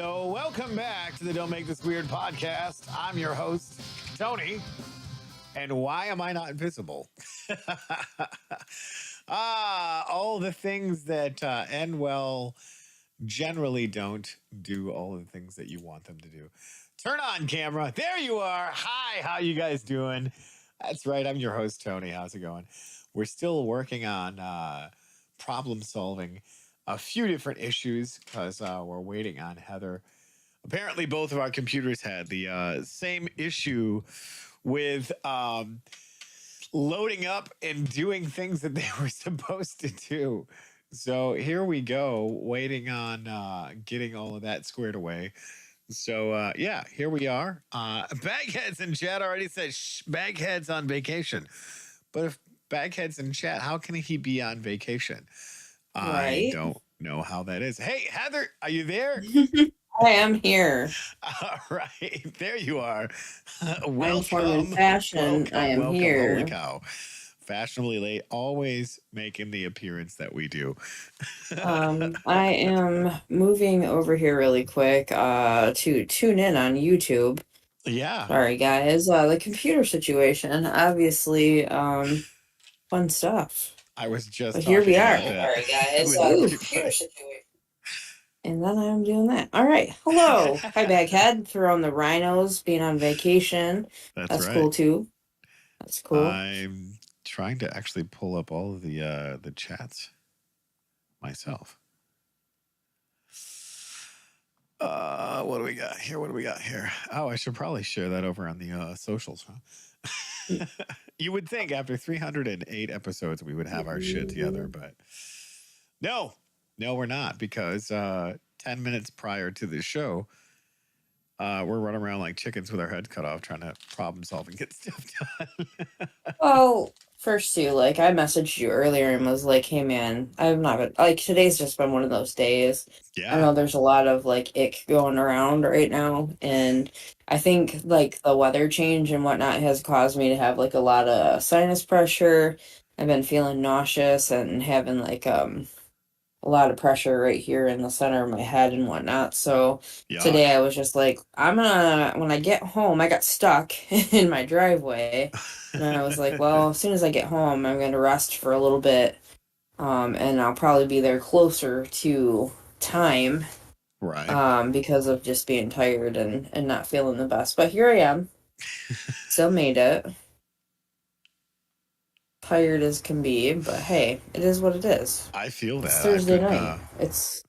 No, welcome back to the Don't Make This Weird podcast. I'm your host, Tony. And why am I not invisible? All the things that end well generally don't do all the things that you want them to do. Turn on camera. There you are. Hi, how you guys doing? That's right. I'm your host, Tony. How's it going? We're still working on problem solving a few different issues because we're waiting on Heather. Apparently, both of our computers had the same issue with loading up and doing things that they were supposed to do. So here we go, waiting on getting all of that squared away. So, yeah, here we are. Bagheads in chat already said Baghead's on vacation. But if Baghead's in chat, how can he be on vacation? Right. I don't know how that is. Hey, Heather, are you there? I am here. All right, there you are. I'm form Welcome. and fashion. I am Welcome. here. Holy cow. Fashionably late, always making the appearance that we do. I am moving over here really quick to tune in on YouTube. Yeah. Sorry guys. The computer situation, obviously fun stuff. I was just But here we are. about that. Sorry guys. With Computer situation. And then I'm doing that. All right. Hello. Hi Baghead. Throwing the rhinos, being on vacation. That's right. cool too. That's cool. I'm trying to actually pull up all of the chats myself. What do we got here? Oh, I should probably share that over on the socials, huh? You would think after 308 episodes we would have our shit together, but no, we're not, because 10 minutes prior to the show, we're running around like chickens with our heads cut off trying to problem solve and get stuff done. Well, first too, like I messaged you earlier and was like, "Hey man, I'm not gonna, like today's just been one of those days." Yeah. I know there's a lot of like ick going around right now, and I think like the weather change and whatnot has caused me to have like a lot of sinus pressure. I've been feeling nauseous and having like a lot of pressure right here in the center of my head and whatnot. So today I was just like, when I get home, I got stuck in my driveway. And I was like, well, as soon as I get home, I'm going to rest for a little bit. And I'll probably be there closer to time. Right. Because of just being tired and not feeling the best. But here I am. Still made it. Tired as can be, but hey, it is what it is. I feel that. It's Thursday night. It's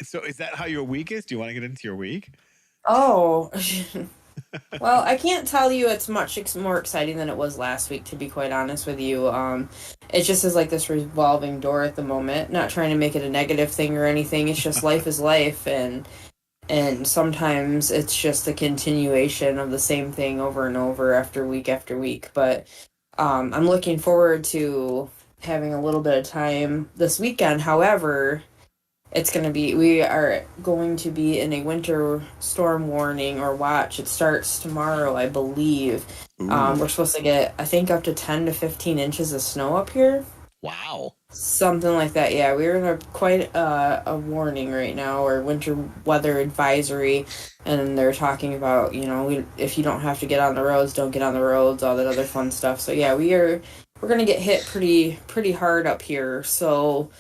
so is that how your week is? Do you want to get into your week? Oh, well, I can't tell you it's much more exciting than it was last week, to be quite honest with you. It just is like this revolving door at the moment. Not trying to make it a negative thing or anything. It's just life is life, and sometimes it's just a continuation of the same thing over and over after week. But I'm looking forward to having a little bit of time this weekend. However, we are going to be in a winter storm warning or watch. It starts tomorrow, I believe. We're supposed to get, I think, up to 10 to 15 inches of snow up here. Wow. Something like that, yeah. We're in quite a warning right now, or winter weather advisory, and they're talking about, if you don't have to get on the roads, don't get on the roads, all that other fun stuff. So yeah, we're going to get hit pretty hard up here. So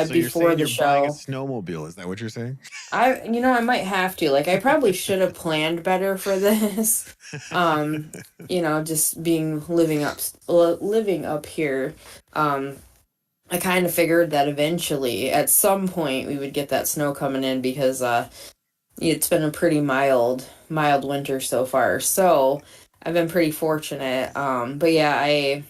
before the show, buying a snowmobile, is that what you're saying? I might have to. Like, I probably should have planned better for this. Just living up here. I kind of figured that eventually, at some point, we would get that snow coming in because it's been a pretty mild winter so far. So I've been pretty fortunate. But yeah, I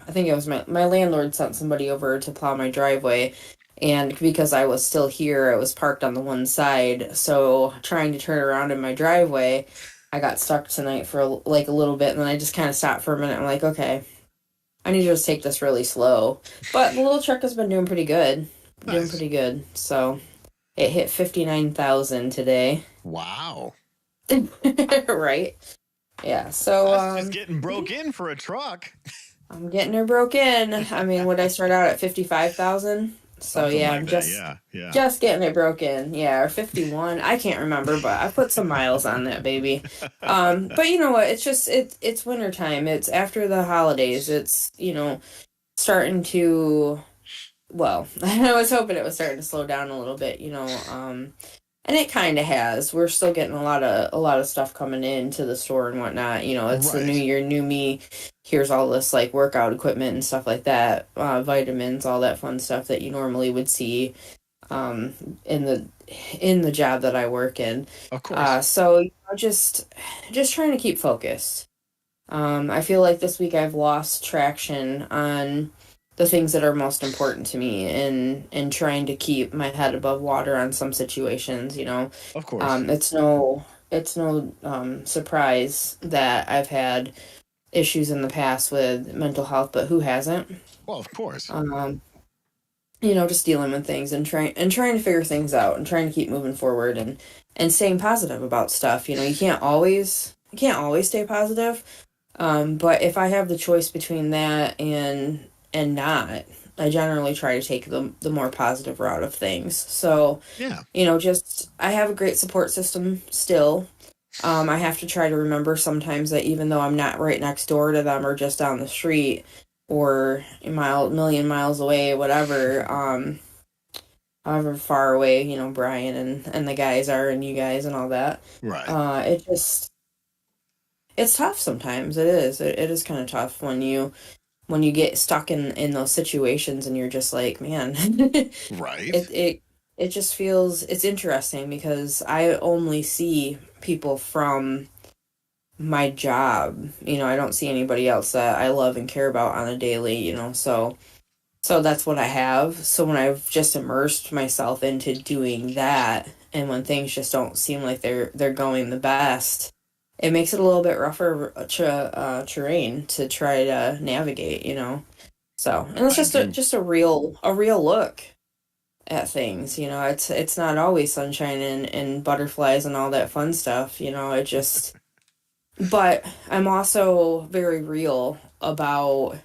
think it was my landlord sent somebody over to plow my driveway, and because I was still here, I was parked on the one side, so trying to turn around in my driveway, I got stuck tonight for like a little bit, and then I just kind of stopped for a minute. I'm like, okay, I need to just take this really slow. But the little truck has been doing pretty good. Nice. Doing pretty good. So it hit 59,000 today. Wow. Right? Yeah, so that's just getting broke in for a truck. I'm getting her broke in. I mean, would I start out at 55,000? So Something yeah, like I'm that. just Yeah. Yeah. just getting it broken. Yeah, or 51. I can't remember, but I put some miles on that baby. But you know what? It's just it's wintertime. It's after the holidays. It's, starting to, well, I was hoping it was starting to slow down a little bit, and it kind of has. We're still getting a lot of stuff coming into the store and whatnot. It's the new Right. year, new me. Here's all this like workout equipment and stuff like that, vitamins, all that fun stuff that you normally would see um, in the job that I work in. Of course. So just trying to keep focused. I feel like this week I've lost traction on the things that are most important to me, and trying to keep my head above water on some situations. Of course. It's no surprise that I've had issues in the past with mental health, but who hasn't? Well, of course. Um, just dealing with things and trying to figure things out and trying to keep moving forward and staying positive about stuff. You can't always stay positive. But if I have the choice between that and not, I generally try to take the more positive route of things. So, Yeah. just I have a great support system still. I have to try to remember sometimes that even though I'm not right next door to them or just down the street or million miles away, whatever, however far away, Brian and the guys are and you guys and all that, Right. it's tough sometimes. It is. It is kind of tough when you get stuck in those situations and you're just like, man, Right. it just feels it's interesting because I only see people from my job. I don't see anybody else that I love and care about on a daily, so that's what I have. So when I've just immersed myself into doing that, and when things just don't seem like they're going the best, it makes it a little bit rougher terrain to try to navigate. So, and it's I just a do. just a real look at things. It's not always sunshine and butterflies and all that fun stuff. It just. But I'm also very real about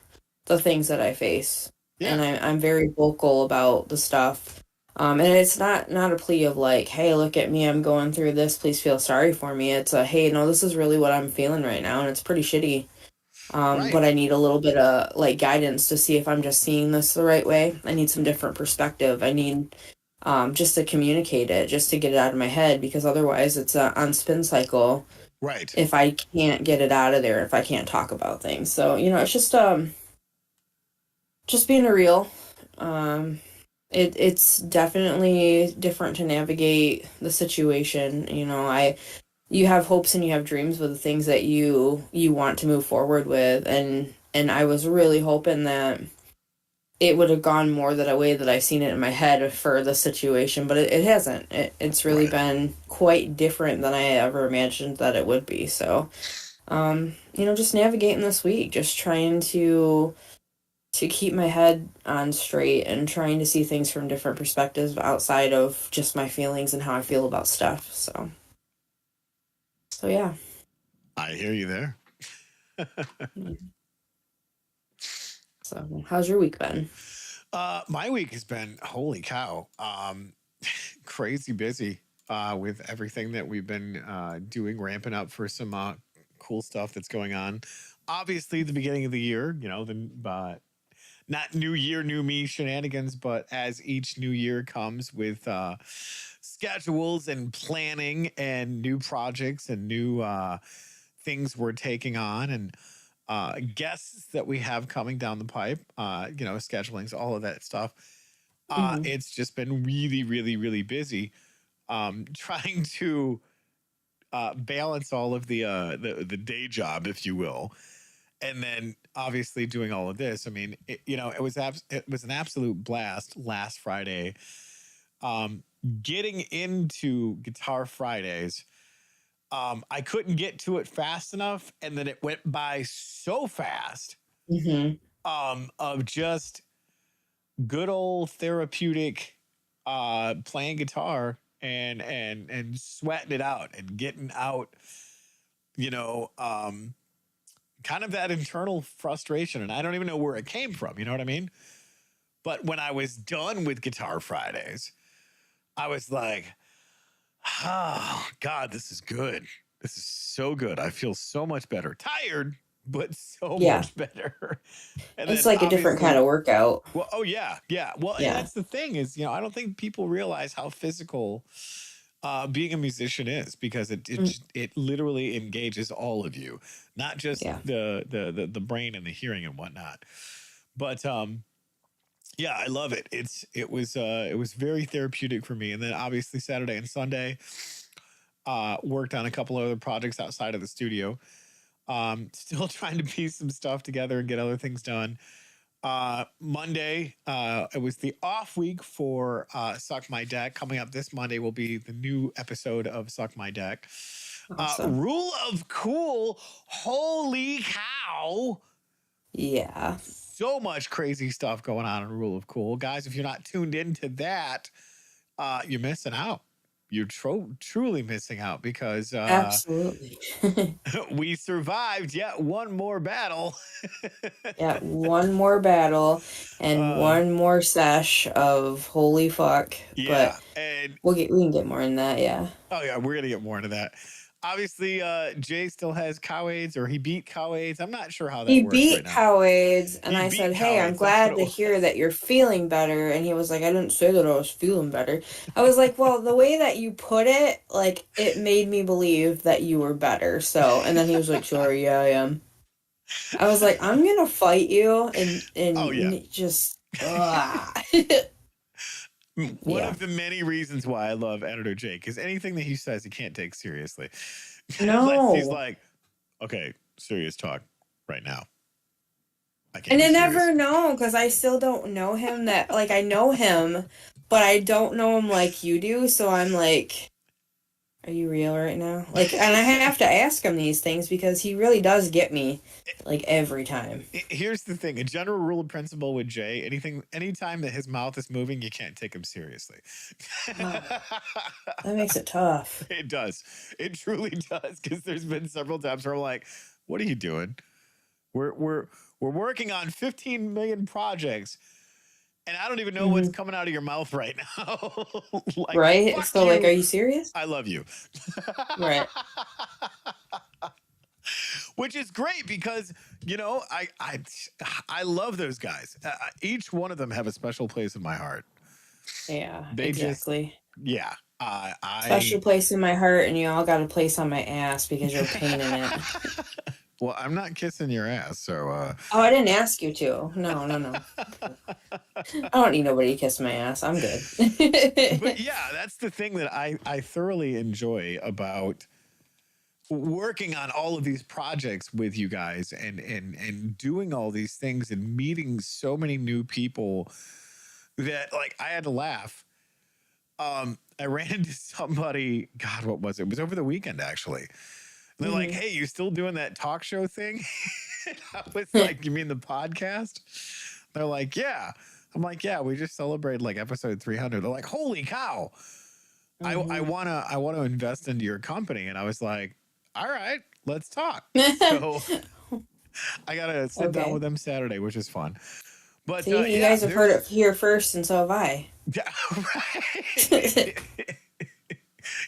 the things that I face, and Yeah. I'm very vocal about the stuff. And it's not a plea of like, hey, look at me, I'm going through this, please feel sorry for me. It's a, hey, no, this is really what I'm feeling right now, and it's pretty shitty. Right. But I need a little bit of like guidance to see if I'm just seeing this the right way. I need some different perspective. I need just to communicate it, just to get it out of my head, because otherwise it's a on spin cycle Right. if I can't get it out of there, if I can't talk about things. So, it's just being real. Um it's definitely different to navigate the situation. You have hopes and you have dreams with the things that you want to move forward with, and I was really hoping that it would have gone more that a way that I've seen it in my head for the situation, but it hasn't. It's really Right. been quite different than I ever imagined that it would be. So, just navigating this week, just trying to keep my head on straight and trying to see things from different perspectives outside of just my feelings and how I feel about stuff. So yeah. I hear you there. So how's your week been? My week has been holy cow, crazy busy with everything that we've been doing, ramping up for some cool stuff that's going on. Obviously, the beginning of the year, not new year, new me shenanigans, but as each new year comes with schedules and planning and new projects and new things we're taking on and guests that we have coming down the pipe, schedulings, all of that stuff. Hmm. It's just been really, really, really busy trying to balance all of the day job, if you will, and then obviously doing all of this. I mean, it was an absolute blast last Friday. Um, Getting into Guitar Fridays, I couldn't get to it fast enough, and then it went by so fast. Hmm. Of just good old therapeutic playing guitar and sweating it out and getting out, you know, um kind of that internal frustration, and I don't even know where it came from, you know what I mean? But when I was done with Guitar Fridays, I was like, oh, God, this is good. This is so good. I feel so much better. Tired, but so Yeah. much better. And It's then like a different kind obviously, of workout. well, oh yeah, yeah. Well, and Yeah. that's the thing is, I don't think people realize how physical being a musician is, because Mm, it literally engages all of you, not just yeah. the brain and the hearing and whatnot. But yeah, I love it. It was very therapeutic for me. And then obviously Saturday and Sunday, worked on a couple other projects outside of the studio. Still trying to piece some stuff together and get other things done. Monday, it was the off week for Suck My Deck. Coming up this Monday will be the new episode of Suck My Deck. Awesome. Rule of Cool. Holy cow. Yeah. So much crazy stuff going on in Rule of Cool. Guys, if you're not tuned into that, you're missing out. You're truly missing out, because Absolutely. we survived yet one more battle. Yeah, one more battle and uh, one more sesh of holy fuck. yeah. But And we can get more in that, yeah. oh yeah, we're gonna get more into that. Obviously, Jay still has cow AIDS, or he beat cow AIDS. I'm not sure how that He works right beat now. Cowades, and He I beat said, "Hey, cow I'm AIDS. That's what glad to it hear was. that you're feeling better." And he was like, "I didn't say that I was feeling better." I was like, "Well, the way that you put it, like, it made me believe that you were better." So, and then he was like, "Sorry, yeah, I am." I was like, "I'm gonna fight you and Oh yeah. just One yeah, of the many reasons why I love Editor Jake is anything that he says he can't take seriously, unless he's no." like, "Okay, serious talk right now. I can't And be I serious." never know because I still don't know him. That like I know him, but I don't know him like you do. So I'm like, are you real right now? Like, and I have to ask him these things because he really does get me, like every time. Here's the thing: a general rule of principle with Jay, anytime that his mouth is moving, you can't take him seriously. Oh, that makes it tough. It does. It truly does. Because there's been several times where I'm like, "What are you doing? We're we're we're working on 15 million projects, and I don't even know what's Hmm. coming out of your mouth right now." Like, Right? fuck So, like, are you. you serious? I love you. Right. Which is great, because I love those guys. Each one of them have a special place in my heart. Yeah, They just, exactly. yeah. Special I place in my heart, and you all got a place on my ass because you're a pain in it. Well, I'm not kissing your ass, so Oh, I didn't ask you to. No, no, no. I don't need nobody to kiss my ass. I'm good. but yeah, that's the thing that I thoroughly enjoy about working on all of these projects with you guys, and doing all these things and meeting so many new people, that like I had to laugh. I ran into somebody, God, what was it? It was over the weekend actually. They're like, Mhm. "Hey, you still doing that talk show thing?" I was like, "You mean the podcast?" They're like, "Yeah." I'm like, "Yeah, we just celebrated like episode 300." They're like, "Holy cow. I Mhm. wanna invest into your company." And I was like, "All right, let's talk." So I gotta sit down Okay. with them Saturday, which is fun. But See, you yeah, guys have heard there's it here first, and so have I. yeah, right.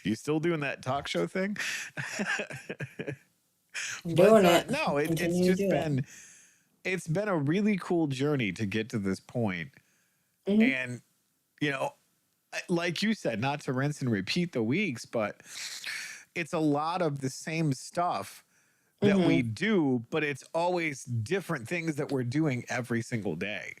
You still doing that talk show thing? I'm But doing it. no, it's Continue to just do it. been a really cool journey to get to this point. Hmm. And you know, like you said, not to rinse and repeat the weeks, but it's a lot of the same stuff that we Hmm. do, but it's always different things that we're doing every single day.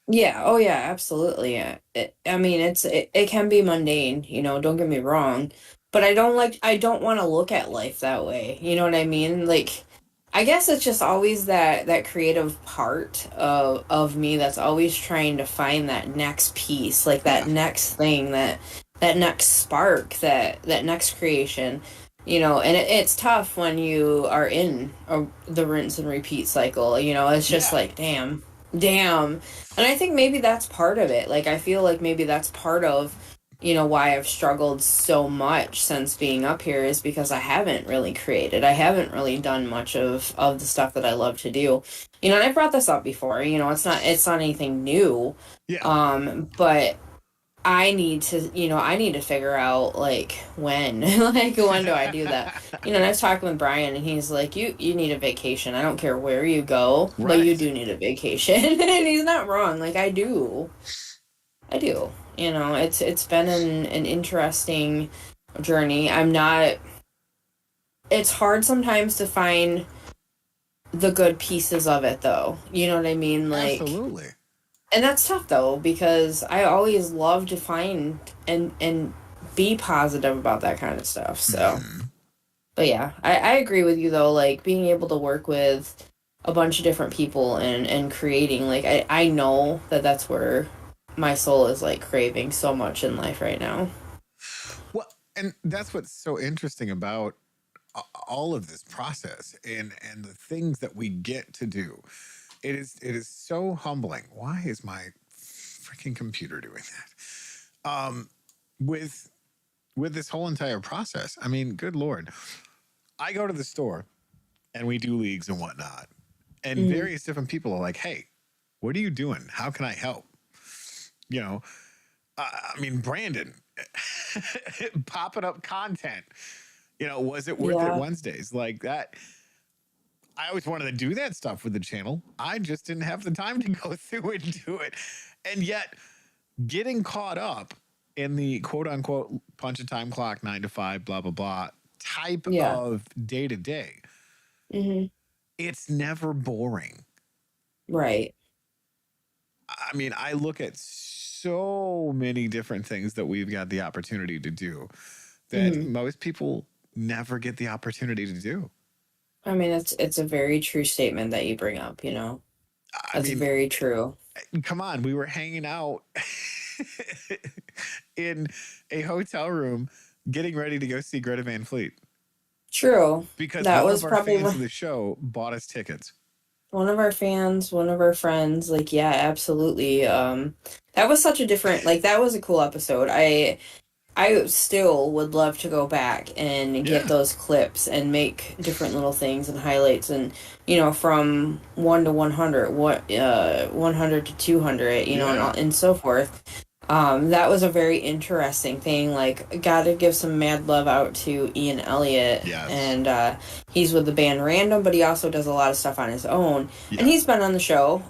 Yeah. Oh, yeah. Absolutely. Yeah. I mean, it can be mundane. Don't get me wrong, but I don't want to look at life that way. You know what I mean? Like, I guess it's just always that creative part of me that's always trying to find that next piece, like that Yeah. next thing, that next spark, that next creation. And it's tough when you are in the rinse and repeat cycle. It's just Yeah. like, damn. And I think maybe that's part of it. Like, I feel like maybe that's part of why I've struggled so much since being up here is because I haven't really created. I haven't really done much of the stuff that I love to do. And I brought this up before, it's not anything new. Yeah. But I need to figure out like when, like when do I do that? And I was talking with Brian and he's like, you need a vacation. I don't care where you go, but you Right. do need a vacation. And he's not wrong. Like I do. I do. It's been an interesting journey. It's hard sometimes to find the good pieces of it though. You know what I mean? Like, Absolutely. and that's tough though because I always love to find and be positive about that kind of stuff. So, but yeah, I agree with you though. Like being able to work with a bunch of different people and creating, like I know that that's where my soul is like craving so much in life right now. Well, and that's what's so interesting about all of this process and the things that we get to do. It is so humbling. Why is my freaking computer doing that? With this whole entire process. I mean, good Lord. I go to the store and we do leagues and whatnot. And Mm-hmm. various different people are like, hey, what are you doing? How can I help? You know, I mean, Brandon, popping up content. Was it worth it Yeah. Wednesdays? Like that. I always wanted to do that stuff with the channel. I just didn't have the time to go through and do it. And yet, getting caught up in the quote unquote punch a time clock, 9 to 5, blah, blah, blah type Yeah. of day to day, Mm-hmm. it's never boring. Right. I mean, I look at so many different things that we've got the opportunity to do that Mm-hmm. most people never get the opportunity to do. I mean, it's a very true statement that you bring up. I That's mean, very true. come on, we were hanging out in a hotel room getting ready to go see Greta Van Fleet True. because That one was of our probably fans of the show bought us tickets. one of our fans, one of our friends. Like, yeah, absolutely. That was such a different. Like, that was a cool episode. I still would love to go back and get Yeah. those clips and make different little things and highlights and from 1 to 100, 100 to 200, Yeah. and so forth. That was a very interesting thing. Like, gotta give some mad love out to Ian Elliott, Yes. and he's with the band Random, but he also does a lot of stuff on his own. And Yeah. he's been on the show.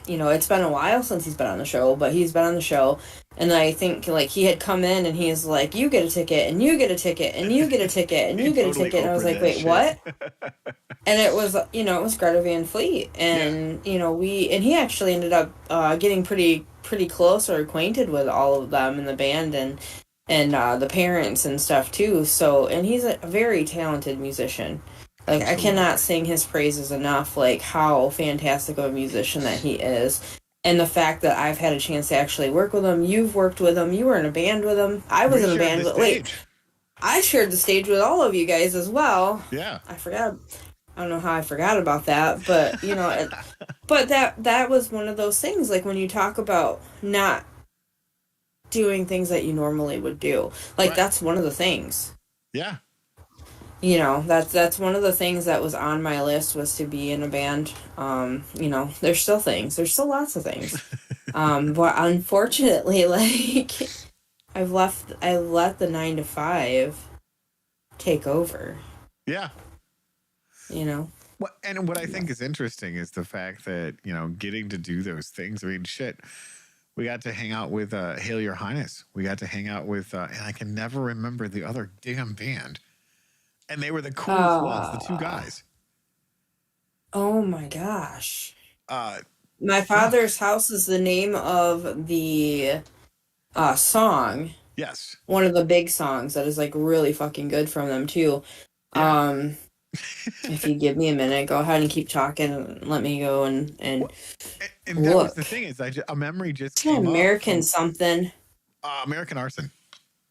It's been a while since he's been on the show, but he's been on the show. And I think like he had come in and he's like, "You get a ticket, and you get a ticket, and you get a ticket, and He you get a totally ticket." And I was Oprah like, that "Wait, shit. what?" And it was Greta Van Fleet, Yeah. and he actually ended up getting pretty close or acquainted with all of them in the band and the parents and stuff too. So, and he's a very talented musician. Like I cannot Absolutely. sing his praises enough. Like how fantastic of a musician that he is. And the fact that I've had a chance to actually work with him, you've worked with him, you were in a band with him, I was We in a shared band the with. Wait, stage. I shared the stage with all of you guys as well. Yeah. I forgot. I don't know how I forgot about that, but but that was one of those things. Like when you talk about not doing things that you normally would do, like Right. that's one of the things. Yeah. That's one of the things that was on my list was to be in a band. There's still things. There's still lots of things. But unfortunately, like I let the 9 to 5 take over. Yeah. You know. And what I think is interesting is the fact that, getting to do those things. I mean, shit. We got to hang out with Hail Your Highness. We got to hang out with, and I can never remember the other damn band. And they were the coolest ones, the two Uh, guys. oh my gosh. Uh, My Fuck. Father's House is the name of the song. Yes. One of the big songs that is like really fucking good from them too. Yeah. Um, if you give me a minute, go ahead and keep talking. And let me go and Well, and that was the look. thing is, a memory just It's not came up American from something. American Arson.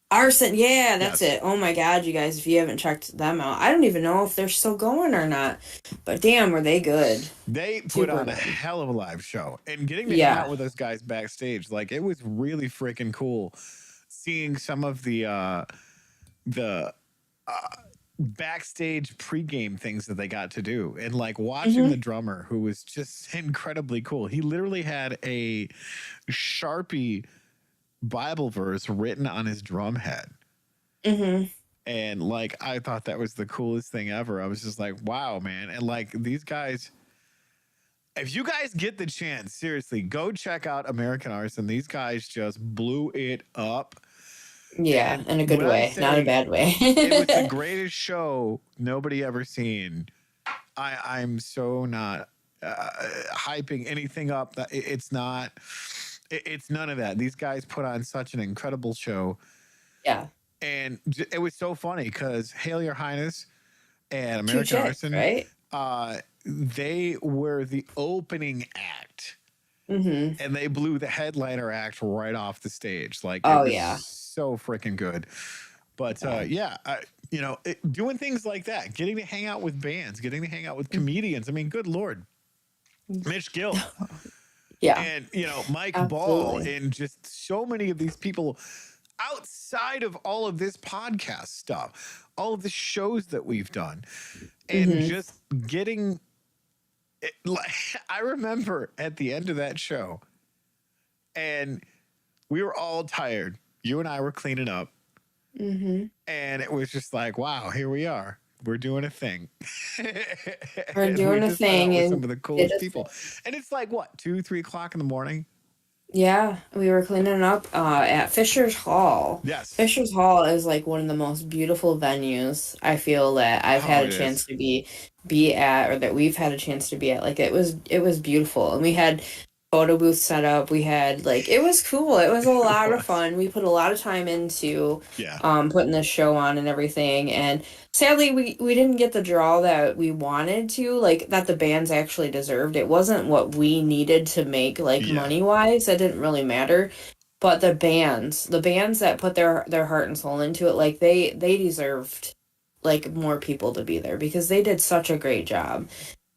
Arson, yeah, that's Yes. it. Oh my god, you guys, if you haven't checked them out, I don't even know if they're still going or not. But damn, were they good. They put Super on a good. hell of a live show, and getting to hang out Yeah. with those guys backstage, like it was really freaking cool. seeing some of the backstage pregame things that they got to do, and like watching Mm-hmm. the drummer, who was just incredibly cool. He literally had a Sharpie Bible verse written on his drum head. Mm-hmm. And like, I thought that was the coolest thing ever. I was just like, wow, man. And like, these guys, if you guys get the chance, seriously, go check out American Arson. These guys just blew it up. Yeah, And in a good when I way, not a say bad way. it was the greatest show nobody ever seen, I'm so not hyping anything up. That it's not. It's none of that. These guys put on such an incredible show, Yeah. and it was so funny because Hail Your Highness and Two American chicks, Arson, right? they were the opening act, Mm-hmm. and they blew the headliner act right off the stage. Like, it Oh was yeah. so freaking good. But Yeah. yeah, doing things like that, getting to hang out with bands, getting to hang out with comedians. I mean, good Lord, Mitch Gill Yeah. and, Mike Ball, Absolutely. and just so many of these people outside of all of this podcast stuff, all of the shows that we've done, and Mm-hmm. just getting it, like, I remember at the end of that show, and we were all tired. You and I were cleaning up, Mm-hmm. and it was just like, wow, here we are. We're doing a thing. We're And we doing a just hung out thing with some and of the did coolest a people. thing. And it's like, what, 2-3 o'clock in the morning? Yeah, we were cleaning up at Fisher's Hall. Yes. Fisher's Hall is like one of the most beautiful venues I feel that I've Oh, had a it chance is. to be at, or that we've had a chance to be at. Like it was beautiful. And we had photo booth set up. We had like it was cool. It was a It lot of was. fun. We put a lot of time into Yeah. putting this show on and everything. And sadly we didn't get the draw that we wanted to, like that the bands actually deserved. It wasn't what we needed to make like Yeah. money wise. It didn't really matter. But the bands that put their heart and soul into it, like they deserved like more people to be there because they did such a great job.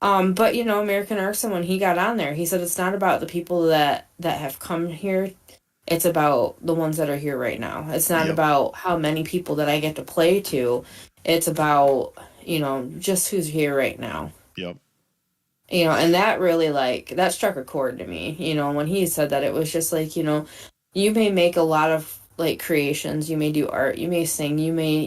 But American Arson, when he got on there, he said it's not about the people that have come here. It's about the ones that are here right now. It's not Yep. about how many people that I get to play to. It's about, just who's here right now. Yep. And that really that struck a chord to me. When he said that, it was just like, you may make a lot of like creations, you may do art, you may sing, you may,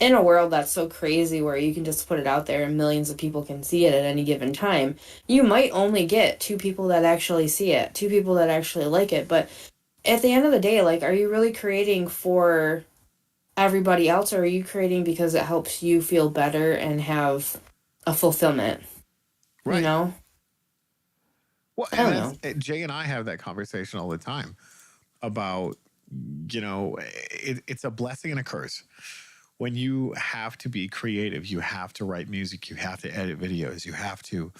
in a world that's so crazy where you can just put it out there and millions of people can see it at any given time, you might only get two people that actually see it, two people that actually like it. But at the end of the day, like, are you really creating for everybody else, or are you creating because it helps you feel better and have a fulfillment? You Right. know? Well, I and don't that's know. Jay and I have that conversation all the time about, it's a blessing and a curse. When you have to be creative, you have to write music, you have to edit videos, you have to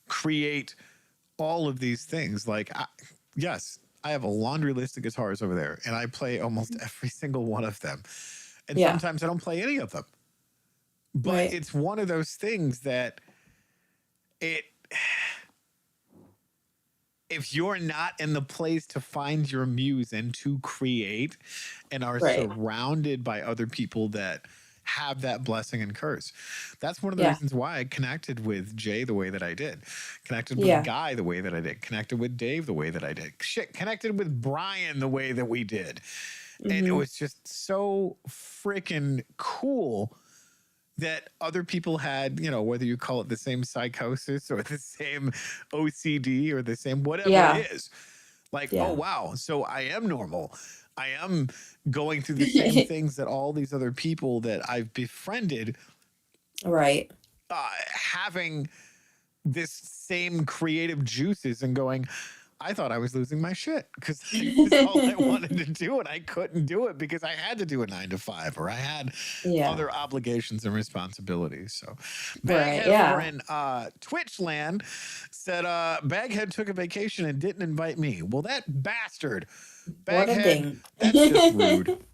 create all of these things. Like, yes, I have a laundry list of guitars over there, and I play almost every single one of them. And Yeah. sometimes I don't play any of them. But Right. it's one of those things that it if you're not in the place to find your muse and to create, and are Right. surrounded by other people that have that blessing and curse. That's one of the Yeah. reasons why I connected with Jay the way that I did, connected with Yeah. Guy the way that I did, connected with Dave the way that I did, connected with Brian the way that we did. And it Hmm. was just so freaking cool that other people had, whether you call it the same psychosis or the same OCD or the same whatever Yeah. it is. Like, oh, Yeah. wow. So I am normal. I am going through the same things that all these other people that I've befriended, Right. having this same creative juices and going, I thought I was losing my shit because that's all I wanted to do, and I couldn't do it because I had to do a 9 to 5, or I had Yeah. other obligations and responsibilities. So Right. Baghead Yeah. over in Twitch land said Baghead took a vacation and didn't invite me. Well, that bastard. What a Baghead, ding. that's just rude.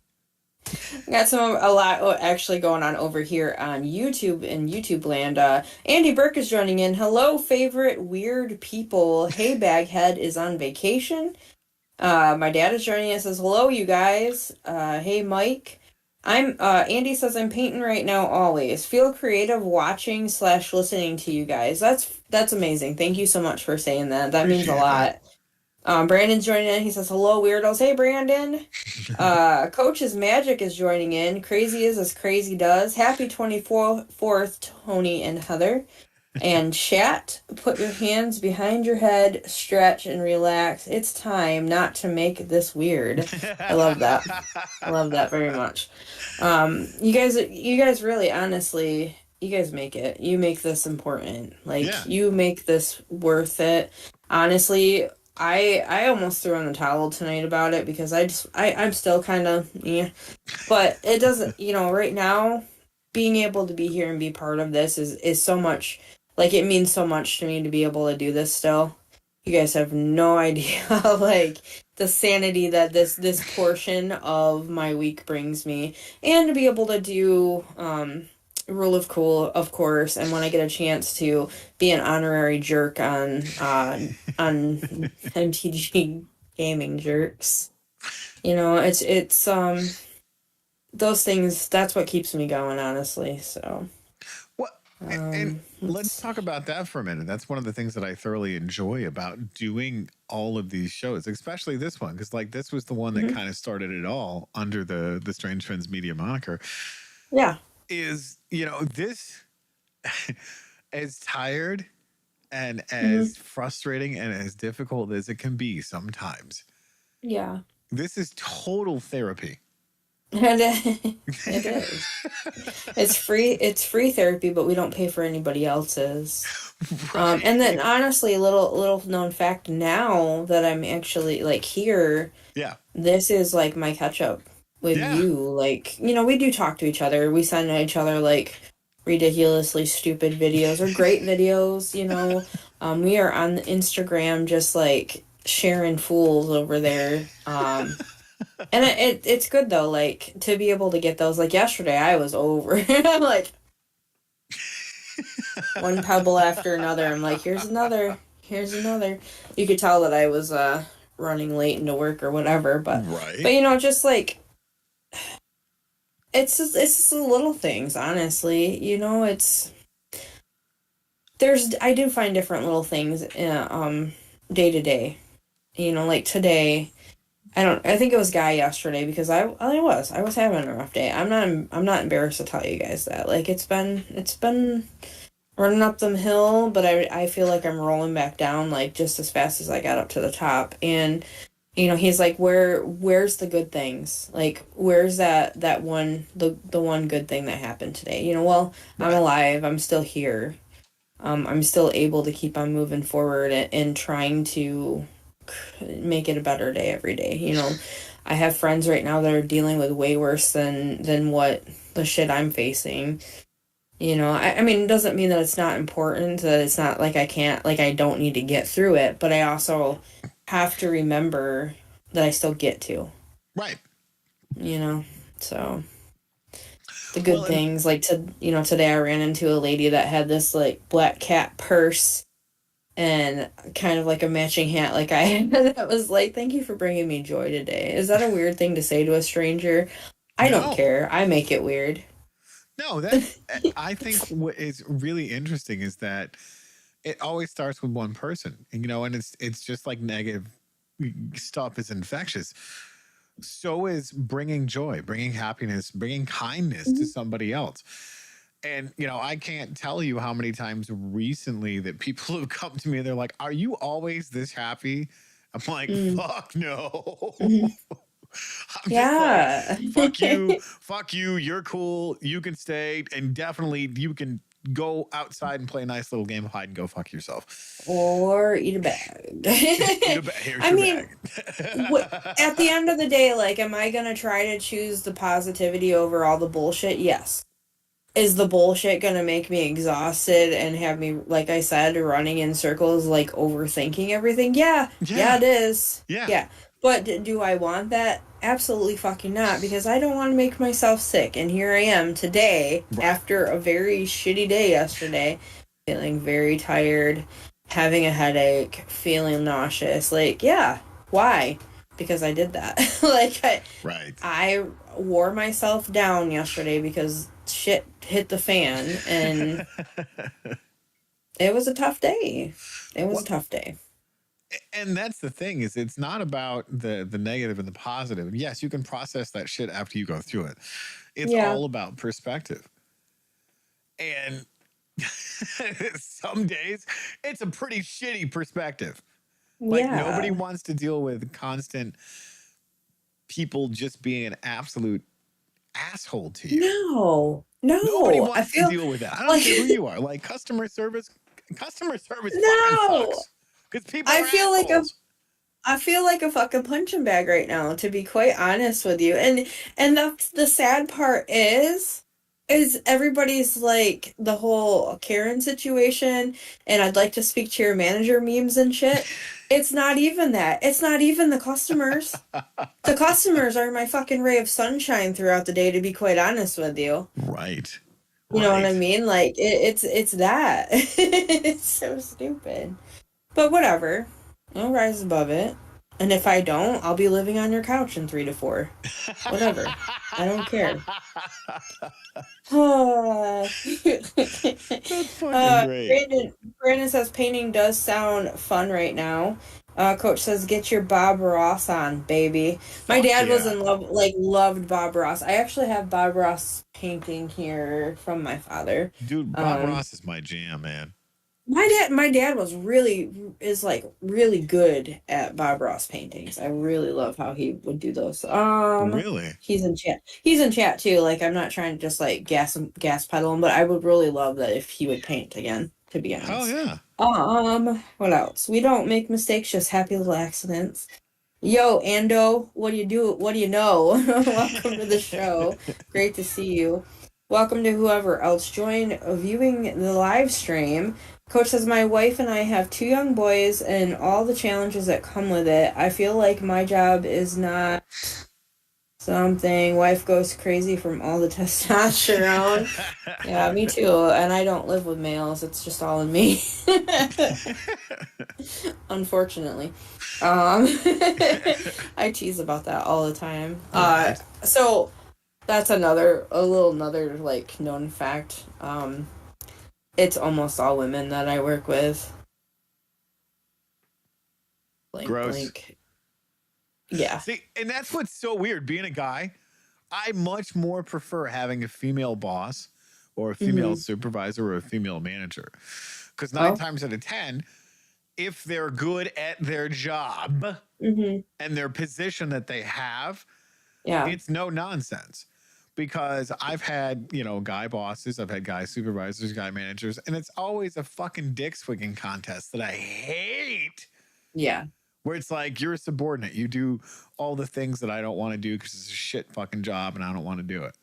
Got a lot actually going on over here on YouTube in YouTube land. Andy Burke is joining in. Hello, favorite weird people. Hey, Baghead is on vacation. My dad is joining us. Says hello, you guys. Hey, Mike. I'm Andy says I'm painting right now. Always feel creative watching slash listening to you guys. That's amazing. Thank you so much for saying that. That means a Appreciate that. lot. Brandon's joining in. He says hello, weirdos. Hey, Brandon. Coach's Magic is joining in. Crazy is as crazy does. Happy 24th, Tony and Heather. And chat, put your hands behind your head, stretch and relax. It's time not to make this weird. I love that. I love that very much. You guys really, honestly, you guys make it. You make this important. Yeah. Like, you make this worth it. Honestly, I almost threw in the towel tonight about it because I'm still kind of, yeah. But it doesn't, right now, being able to be here and be part of this is so much, like, it means so much to me to be able to do this still. You guys have no idea, like, the sanity that this portion of my week brings me, and to be able to do Rule of Cool, of course, and when I get a chance to be an honorary jerk on MTG Gaming Jerks. It's those things, that's what keeps me going, honestly. So Well, and let's talk about that for a minute. That's one of the things that I thoroughly enjoy about doing all of these shows, especially this one, because like this was the one that mhm. kind of started it all under the Strange Friends Media moniker. Yeah. Is this as tired and hmm as frustrating and as difficult as it can be sometimes. Yeah. This is total therapy. And it is. It's free therapy, but we don't pay for anybody else's. And then Right. honestly, little known fact now that I'm actually like here, Yeah. this is like my catch up with Yeah. you. Like, we do talk to each other. We send each other like ridiculously stupid videos or great videos. We are on Instagram just like sharing fools over there. And it's good though, like to be able to get those. Like yesterday, I was over. I'm like one pebble after another. I'm like, here's another. You could tell that I was running late into work or whatever, but Right. just like it's just the little things. Honestly, it's I do find different little things day to day. Like today. I think it was Guy yesterday because I was having a rough day. I'm not embarrassed to tell you guys that. Like it's been running up the hill, but I feel like I'm rolling back down like just as fast as I got up to the top. And he's like, where's the good things? Like where's that one the one good thing that happened today? Well, I'm Right. alive. I'm still here. I'm still able to keep on moving forward and trying to make it a better day every day. I have friends right now that are dealing with way worse than what the shit I'm facing. I mean, it doesn't mean that it's not important, that it's not like I don't need to get through it, but I also have to remember that I still get to, Right. you know? So the Well, good and things, like today I ran into a lady that had this like black cat purse and kind of like a matching hat like I had that was like, thank you for bringing me joy today. Is that a weird thing to say to a stranger? I don't no, care. I make it weird. no, that I think what is really interesting is that it always starts with one person, and it's just like negative stuff is infectious. So is bringing joy, bringing happiness, bringing kindness to Mhm. somebody else. And I can't tell you how many times recently that people have come to me and they're like, "Are you always this happy?" I'm like, Mm. "Fuck no." Mhm. I'm just like, Yeah. fuck you, you're cool, you can stay, and definitely you can go outside and play a nice little game of hide and go fuck yourself. Or eat a bag. Eat a bag. Here's I your mean, bag. at the end of the day, like, am I gonna try to choose the positivity over all the bullshit? Yes. Is the bullshit gonna make me exhausted and have me, like I said, running in circles, like overthinking everything? Yeah, yeah, Yeah, it is. yeah, Yeah, but do I want that? Absolutely fucking not, because I don't want to make myself sick. And here I am today, right. after a very shitty day yesterday, feeling very tired, having a headache, feeling nauseous. Like, yeah, why? because I did that. Like Right. I wore myself down yesterday because shit hit the fan, and it was a tough day. It was a Well, tough day. and that's the thing is it's not about the negative and the positive. Yes, you can process that shit after you go through it. It's Yeah. all about perspective. And some days it's a pretty shitty perspective. Like nobody Yeah. wants to deal with constant people just being an absolute asshole to you. No. Nobody No. I wants to feel deal with that. I don't like care who you are. Like customer service fucking no. sucks because people I are feel like a assholes. I feel like a fucking punching bag right now, to be quite honest with you. And that's the sad part is everybody's like the whole Karen situation and I'd like to speak to your manager memes and shit. It's not even that. It's not even the customers. The customers are my fucking ray of sunshine throughout the day, to be quite honest with you. Right. You know what I Right. mean? Like it's that. It's so stupid. But whatever. I'll rise above it. And if I don't, I'll be living on your couch in 3 to 4. Whatever. I don't care. That's fucking great. Brandon says painting does sound fun right now. Coach says get your Bob Ross on, baby. My Fuck dad was yeah. in love, like loved Bob Ross. I actually have Bob Ross painting here from my father. Dude, Bob Um, Ross is my jam, man. my dad was really is like really good at Bob Ross paintings. I really love how he would do those. Really? He's in chat. He's in chat too. Like I'm not trying to just like gas pedal him, but I would really love that if he would paint again, to be Hell honest. yeah. What else? We don't make mistakes, just happy little accidents. Yo, Ando, what do you do? What do you know? Welcome to the show. Great to see you. Welcome to whoever else joined viewing the live stream. Coach says, my wife and I have 2 young boys and all the challenges that come with it. I feel like my job is not something. Wife goes crazy from all the testosterone. Yeah, me too. And I don't live with males. It's just all in me. Unfortunately. I tease about that all the time. Right. So that's another like known fact. It's almost all women that I work with. Blank, Gross. blank. Yeah. See, and that's what's so weird. Being a guy, I much more prefer having a female boss or a female Mm-hmm. supervisor or a female manager. Because nine Oh. times out of 10, if they're good at their job Mm-hmm. and their position that they have, Yeah. it's no nonsense. Because I've had, guy bosses, I've had guy supervisors, guy managers, and it's always a fucking dick swinging contest that I hate. Yeah. Where it's like you're a subordinate. You do all the things that I don't want to do because it's a shit fucking job and I don't want to do it.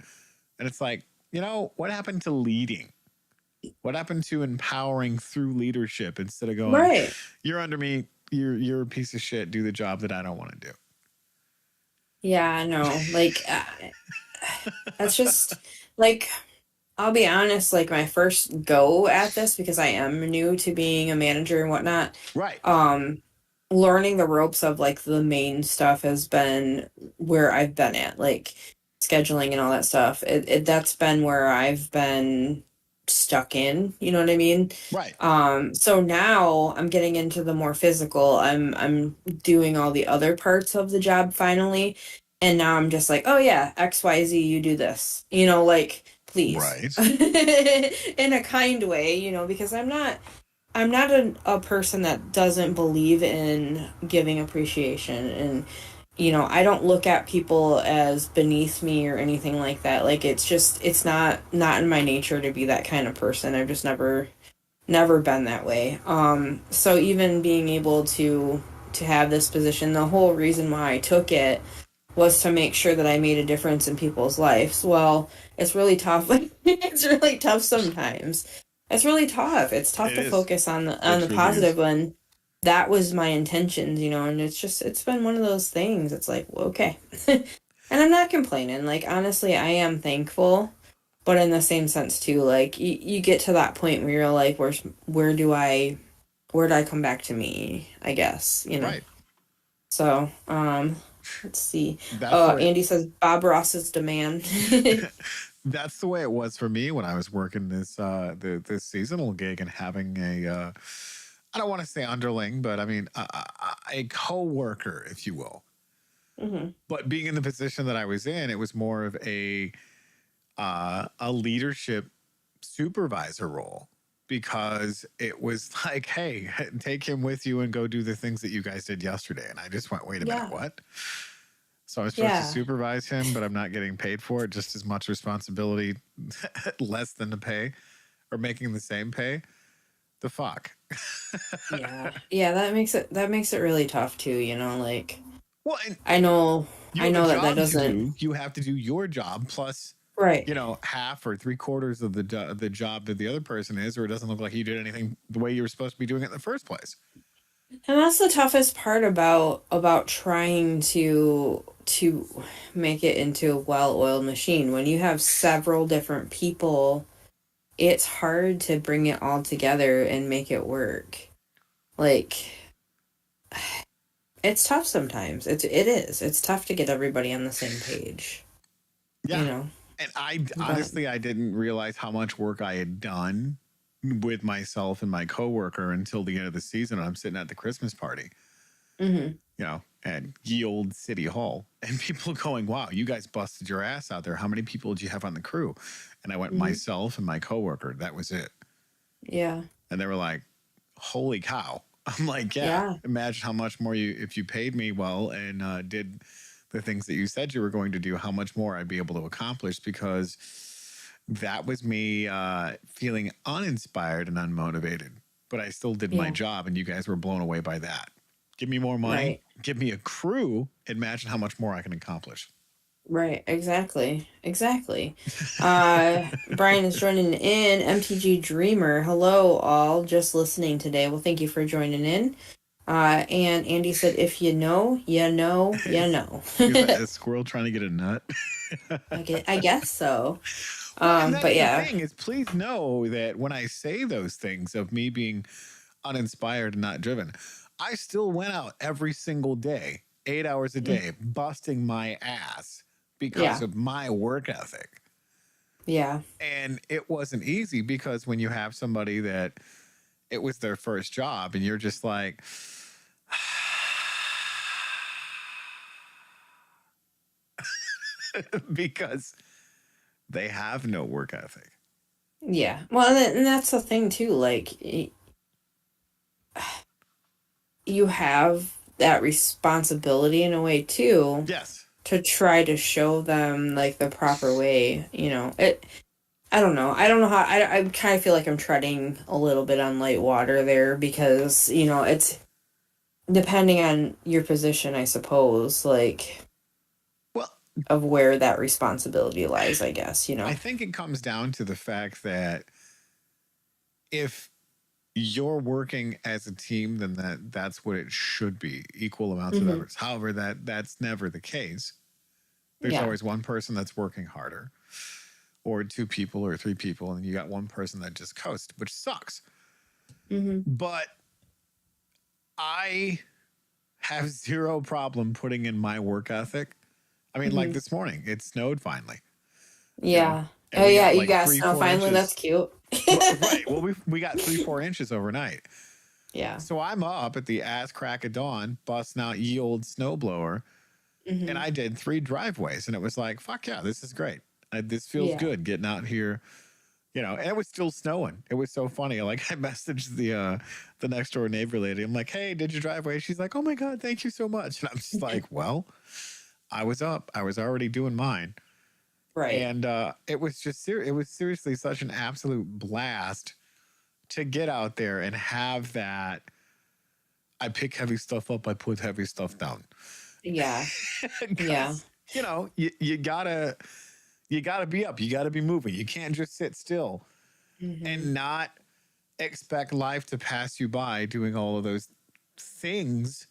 And it's like, what happened to leading? What happened to empowering through leadership instead of going, Right. you're under me, you're a piece of shit, do the job that I don't want to do. Yeah, I know. Like, that's just like I'll be honest, like my first go at this because I am new to being a manager and whatnot. Right. Learning the ropes of like the main stuff has been where I've been at, like scheduling and all that stuff. That's been where I've been stuck in, you know what I mean? Right. So now I'm getting into the more physical. I'm doing all the other parts of the job finally. And now I'm just like, oh yeah, XYZ, you do this. Like please. Right. In a kind way, because I'm not a person that doesn't believe in giving appreciation, and I don't look at people as beneath me or anything like that. Like it's not in my nature to be that kind of person. I've just never been that way. So even being able to have this position, the whole reason why I took it was to make sure that I made a difference in people's lives. Well, it's really tough. It's really tough sometimes. It's really tough. It's tough It to is. focus on It the truly is. positive when that was my intentions, and it's been one of those things. It's like, well, okay. And I'm not complaining. Like honestly, I am thankful, but in the same sense too, like you get to that point where you're like, where do I come back to me, I guess, Right. So, let's see. That's the way. Andy says Bob Ross's demand. That's the way it was for me when I was working this seasonal gig and having I don't want to say underling, but I mean a co-worker, if you will. Hmm. But being in the position that I was in, it was more of a leadership supervisor role because it was like, hey, take him with you and go do the things that you guys did yesterday. And I just went, wait a minute, Yeah. what? So I'm supposed to Yeah. supervise him, but I'm not getting paid for it. Just as much responsibility, less than the pay, or making the same pay. The fuck. Yeah. Yeah, that makes it really tough too, like Well, and I know you I have a know that job to doesn't. do. You have to do your job plus, Right. half or three quarters of the job that the other person is, or it doesn't look like you did anything the way you were supposed to be doing it in the first place. And that's the toughest part about trying to make it into a well-oiled machine. When you have several different people, it's hard to bring it all together and make it work. Like it's tough sometimes. It is. It's tough to get everybody on the same page, Yeah. you know. And I But honestly, I didn't realize how much work I had done with myself and my coworker until the end of the season. I'm sitting at the Christmas party, mhm. at ye old City Hall, and people going, wow, you guys busted your ass out there. How many people did you have on the crew? And I went, Mhm. myself and my coworker. That was it. Yeah. And they were like, holy cow. I'm like, yeah, Yeah. imagine how much more if you paid me well and did the things that you said you were going to do, how much more I'd be able to accomplish, because that was me feeling uninspired and unmotivated, but I still did my Yeah. job and you guys were blown away by that. Give me more money, Right. give me a crew, imagine how much more I can accomplish. Right, exactly. Exactly. Brian is joining in. MTG Dreamer. Hello, all. Just listening today. Well, thank you for joining in. And Andy said, if you know, you know, you know. Is that a squirrel trying to get a nut? I guess so. Well, and that's But the yeah. thing is, please know that when I say those things of me being uninspired and not driven, I still went out every single day, 8 hours a Mm. day, busting my ass because Yeah. of my work ethic. Yeah. And it wasn't easy because when you have somebody that it was their first job and you're just like, because they have no work ethic. Yeah. Well, and that's the thing too. Like, you have that responsibility in a way too Yes. to try to show them like the proper way. I don't know. I don't know how. I kind of feel like I'm treading a little bit on light water there because it's depending on your position, I suppose. Like Well, of where that responsibility lies, I guess. I think it comes down to the fact that if you're working as a team, then that's what it should be, equal amounts of Hmm. efforts. However, that's never the case. There's Yeah. always one person that's working harder, or two people or three people, and you got one person that just coasts, which sucks. Hmm. But I have zero problem putting in my work ethic. I mean, like Hmm. this morning, it snowed finally, Yeah. and Oh we yeah, got you like got three, snow four finally. That's inches. cute. Well, right. Well, we got 3, 4 inches overnight. Yeah. So I'm up at the ass crack of dawn, busting out ye old snowblower, and Hmm. I did 3 driveways, and it was like, fuck yeah, this is great. This feels Yeah. good getting out here, and it was still snowing. It was so funny. Like I messaged the next door neighbor lady. I'm like, hey, did your driveway? She's like, oh my god, thank you so much. And I'm just like, well, I was up. I was already doing mine, Right. and it was just it was seriously such an absolute blast to get out there and have that. I pick heavy stuff up. I put heavy stuff down. Yeah. Yeah. Because you gotta be up. You gotta be moving. You can't just sit still Hmm. and not expect life to pass you by doing all of those things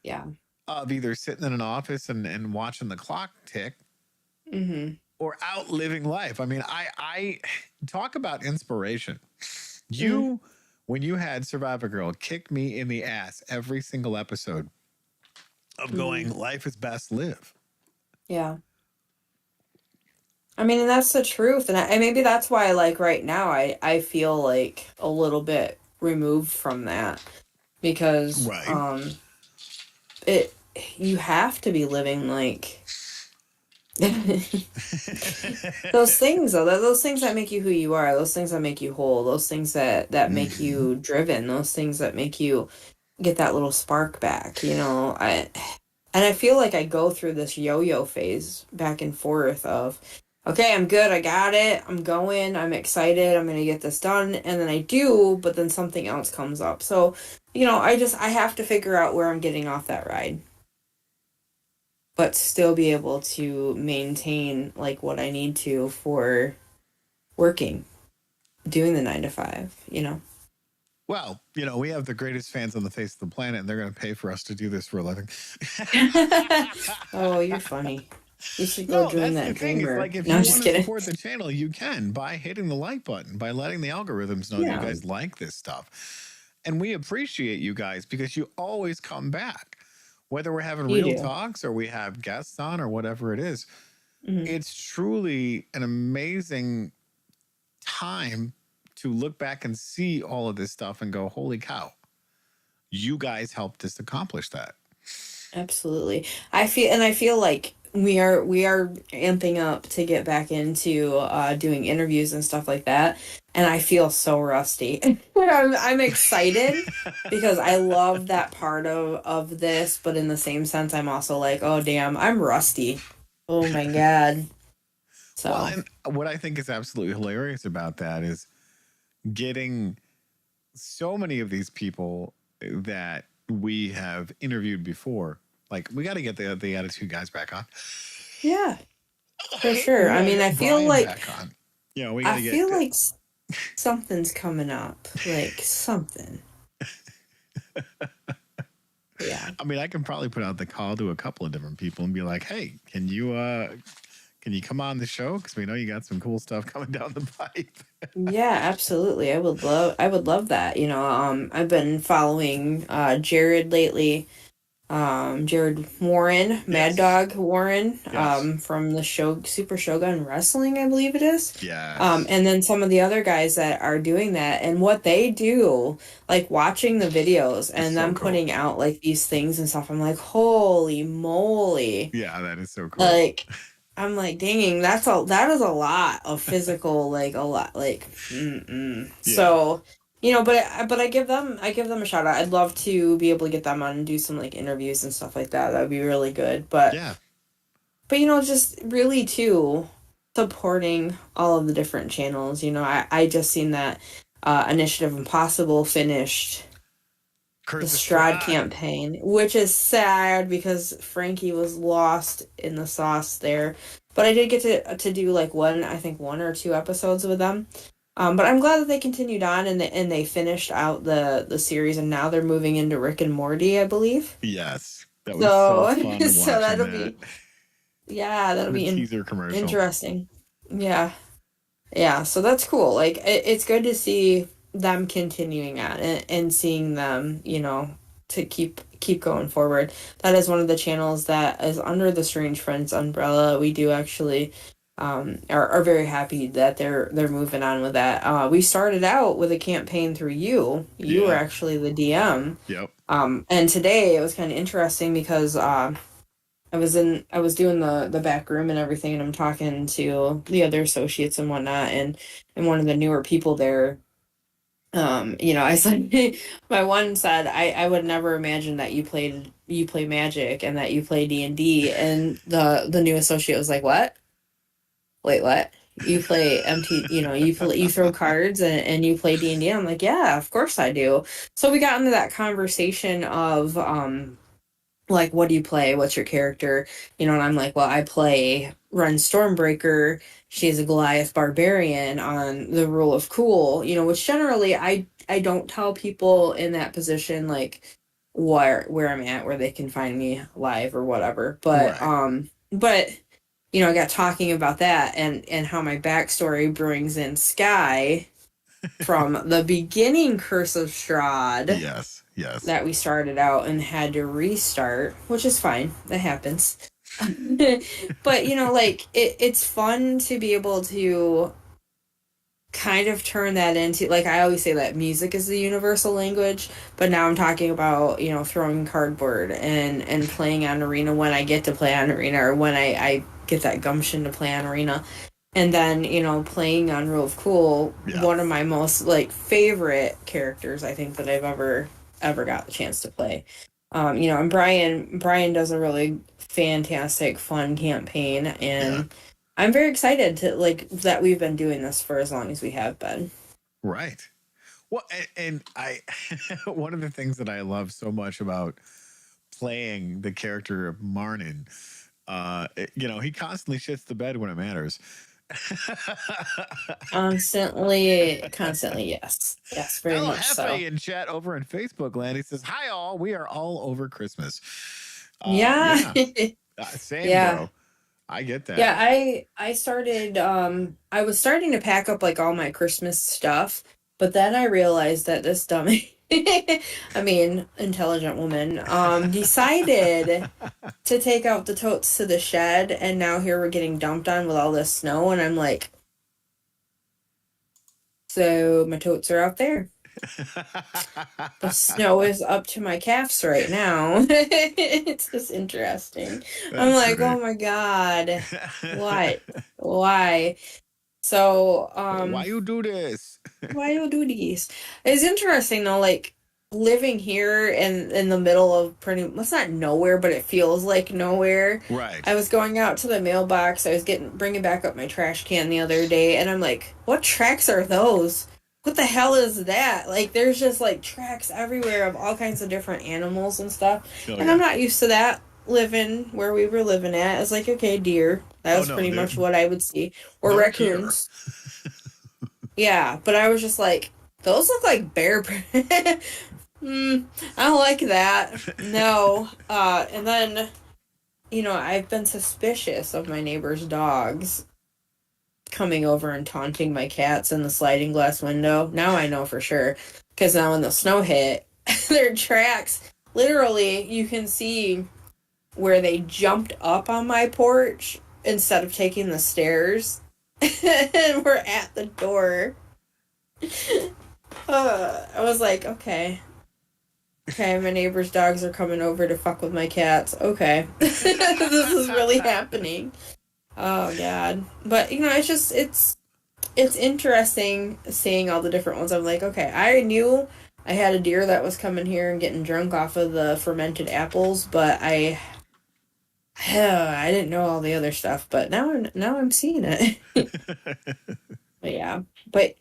Yeah. of either sitting in an office and watching the clock tick Hmm. or out living life. I mean, I talk about inspiration. Hmm. When you had Survivor Girl kick me in the ass every single episode, of Mm-hmm. going, life is best live. Yeah. I mean, and that's the truth, and maybe that's why, like right now, I feel like a little bit removed from that because Right. it you have to be living like those things though, those things that make you who you are, those things that make you whole, those things that make Mhm. you driven, those things that make you get that little spark back, you know. I feel like I go through this yo-yo phase back and forth of, okay, I'm good, I got it, I'm going, I'm excited, I'm gonna get this done, and then I do, but then something else comes up. So, you know, I have to figure out where I'm getting off that ride, but still be able to maintain like what I need to for working, doing the 9 to 5, you know. Well, we have the greatest fans on the face of the planet, and they're going to pay for us to do this for a living. Oh, you're funny. You should go No, join that's the that thing. It's dreamer. like if No, you I'm just want to kidding. support the channel, you can by hitting the like button, by letting the algorithms know that you Yeah, guys like this stuff. And we appreciate you guys because you always come back. Whether we're having you real do. talks or we have guests on or whatever it is, Hmm. it's truly an amazing time to look back and see all of this stuff and go, holy cow, you guys helped us accomplish that. Absolutely. I feel like we are amping up to get back into doing interviews and stuff like that. And I feel so rusty. I'm excited because I love that part of this, but in the same sense I'm also like, oh damn, I'm rusty. Oh my God. Well, So and what I think is absolutely hilarious about that is getting so many of these people that we have interviewed before. Like, we got to get the Attitude guys back on. yeah, for sure. We I got to mean, get Brian back on. We got I to get. feel like something's coming up. Like something. Yeah. I mean, I can probably put out the call to a couple of different people and be like, "Hey, can you come on the show? Because we know you got some cool stuff coming down the pipe." Yeah, absolutely. I would love that. You know, I've been following Jared lately. Jared Warren, Mad Yes. Dog Warren, Yes. from the show Super Shogun Wrestling, I believe it is. Yes. And then some of the other guys that are doing that and what they do, like watching the videos It's and so them cool. putting out like these things and stuff. I'm like, holy moly. Yeah, that is so cool. Like I'm like, danging, that is a lot of physical, like a lot, like, Yeah. so, you know, but I give them a shout out. I'd love to be able to get them on and do some like interviews and stuff like that. That would be really good. Yeah. But you know, just really too supporting all of the different channels. You know, I just seen that Initiative Impossible finished the Curse of Strahd Strahd. campaign, which is sad because Frankie was lost in the sauce there. But I did get to do like I think 1 or 2 episodes with them. But I'm glad that they continued on and they finished out the series and now they're moving into Rick and Morty, I believe. Yes. That was so So fun so watching that'll that. be, yeah, that'll The be teaser commercial. interesting. Yeah. Yeah, so that's cool. Like it's good to see them continuing on and seeing them, you know, to keep going forward. That is one of the channels that is under the Strange Friends umbrella. We do actually are very happy that they're moving on with that. We started out with a campaign through you. You were Yeah. actually the DM. Yep. And today it was kind of interesting because I was doing the back room and everything, and I'm talking to the other associates and whatnot, and one of the newer people there, you know, I said, my one said, I would never imagine that you play Magic and that you play D&D, and the new associate was like, what? Wait, what? You play you know, you throw cards and you play D&D. I'm like, yeah, of course I do. So we got into that conversation of like, what do you play? What's your character? You know, and I'm like, well, I play Run Stormbreaker. She's a Goliath barbarian on the rule of cool, you know, which generally I don't tell people in that position like where I'm at, where they can find me live or whatever. Right. But you know, I got talking about that and how my backstory brings in Sky from the beginning Curse of Strahd Yes, yes. that we started out and had to restart, which is fine. That happens. But like it's fun to be able to kind of turn that into, like, I always say that music is the universal language, but now I'm talking about throwing cardboard and playing on Arena when I get to play on Arena, or when I get that gumption to play on Arena. And then playing on Rule of Cool, Yeah. one of my most like favorite characters I think that I've ever got the chance to play. And Brian does a really fantastic fun campaign, and Yeah. I'm very excited to like that we've been doing this for as long as we have been. Right. Well, and I, one of the things that I love so much about playing the character of Marnin, he constantly shits the bed when it matters. Constantly, yes, very El much so. Jefe in chat over in Facebook land. He says, "Hi all, we are all over Christmas." Yeah. Yeah, same, Yeah. bro. I get that. Yeah, I started I was starting to pack up like all my Christmas stuff, but then I realized that this dummy I mean, intelligent woman decided to take out the totes to the shed, and now here we're getting dumped on with all this snow, and I'm like, so my totes are out there. The snow is up to my calves right now. It's just interesting. I'm That's like, great. oh my God, what? Why? So, Why you do this? why you do these? It's interesting though, like living here in the middle of pretty, it's not nowhere, but it feels like nowhere. Right. I was going out to the mailbox. I was bringing back up my trash can the other day, and I'm like, what tracks are those? What the hell is that? Like, there's just like tracks everywhere of all kinds of different animals and stuff. Oh And I'm yeah. not used to that living where we were living at. It's like, okay, deer. That Oh was no, pretty much what I would see. Or they're here. raccoons. Yeah, but I was just like, those look like bear I don't like that. No. And then, I've been suspicious of my neighbor's dogs coming over and taunting my cats in the sliding glass window. Now I know for sure. Because now when the snow hit, their tracks, literally, you can see where they jumped up on my porch instead of taking the stairs. And we're at the door. I was like, okay. Okay, my neighbor's dogs are coming over to fuck with my cats. Okay. This is really happening. Oh God. But it's interesting seeing all the different ones. I'm like, okay, I knew I had a deer that was coming here and getting drunk off of the fermented apples, but I I didn't know all the other stuff, but now I'm seeing it. But yeah. But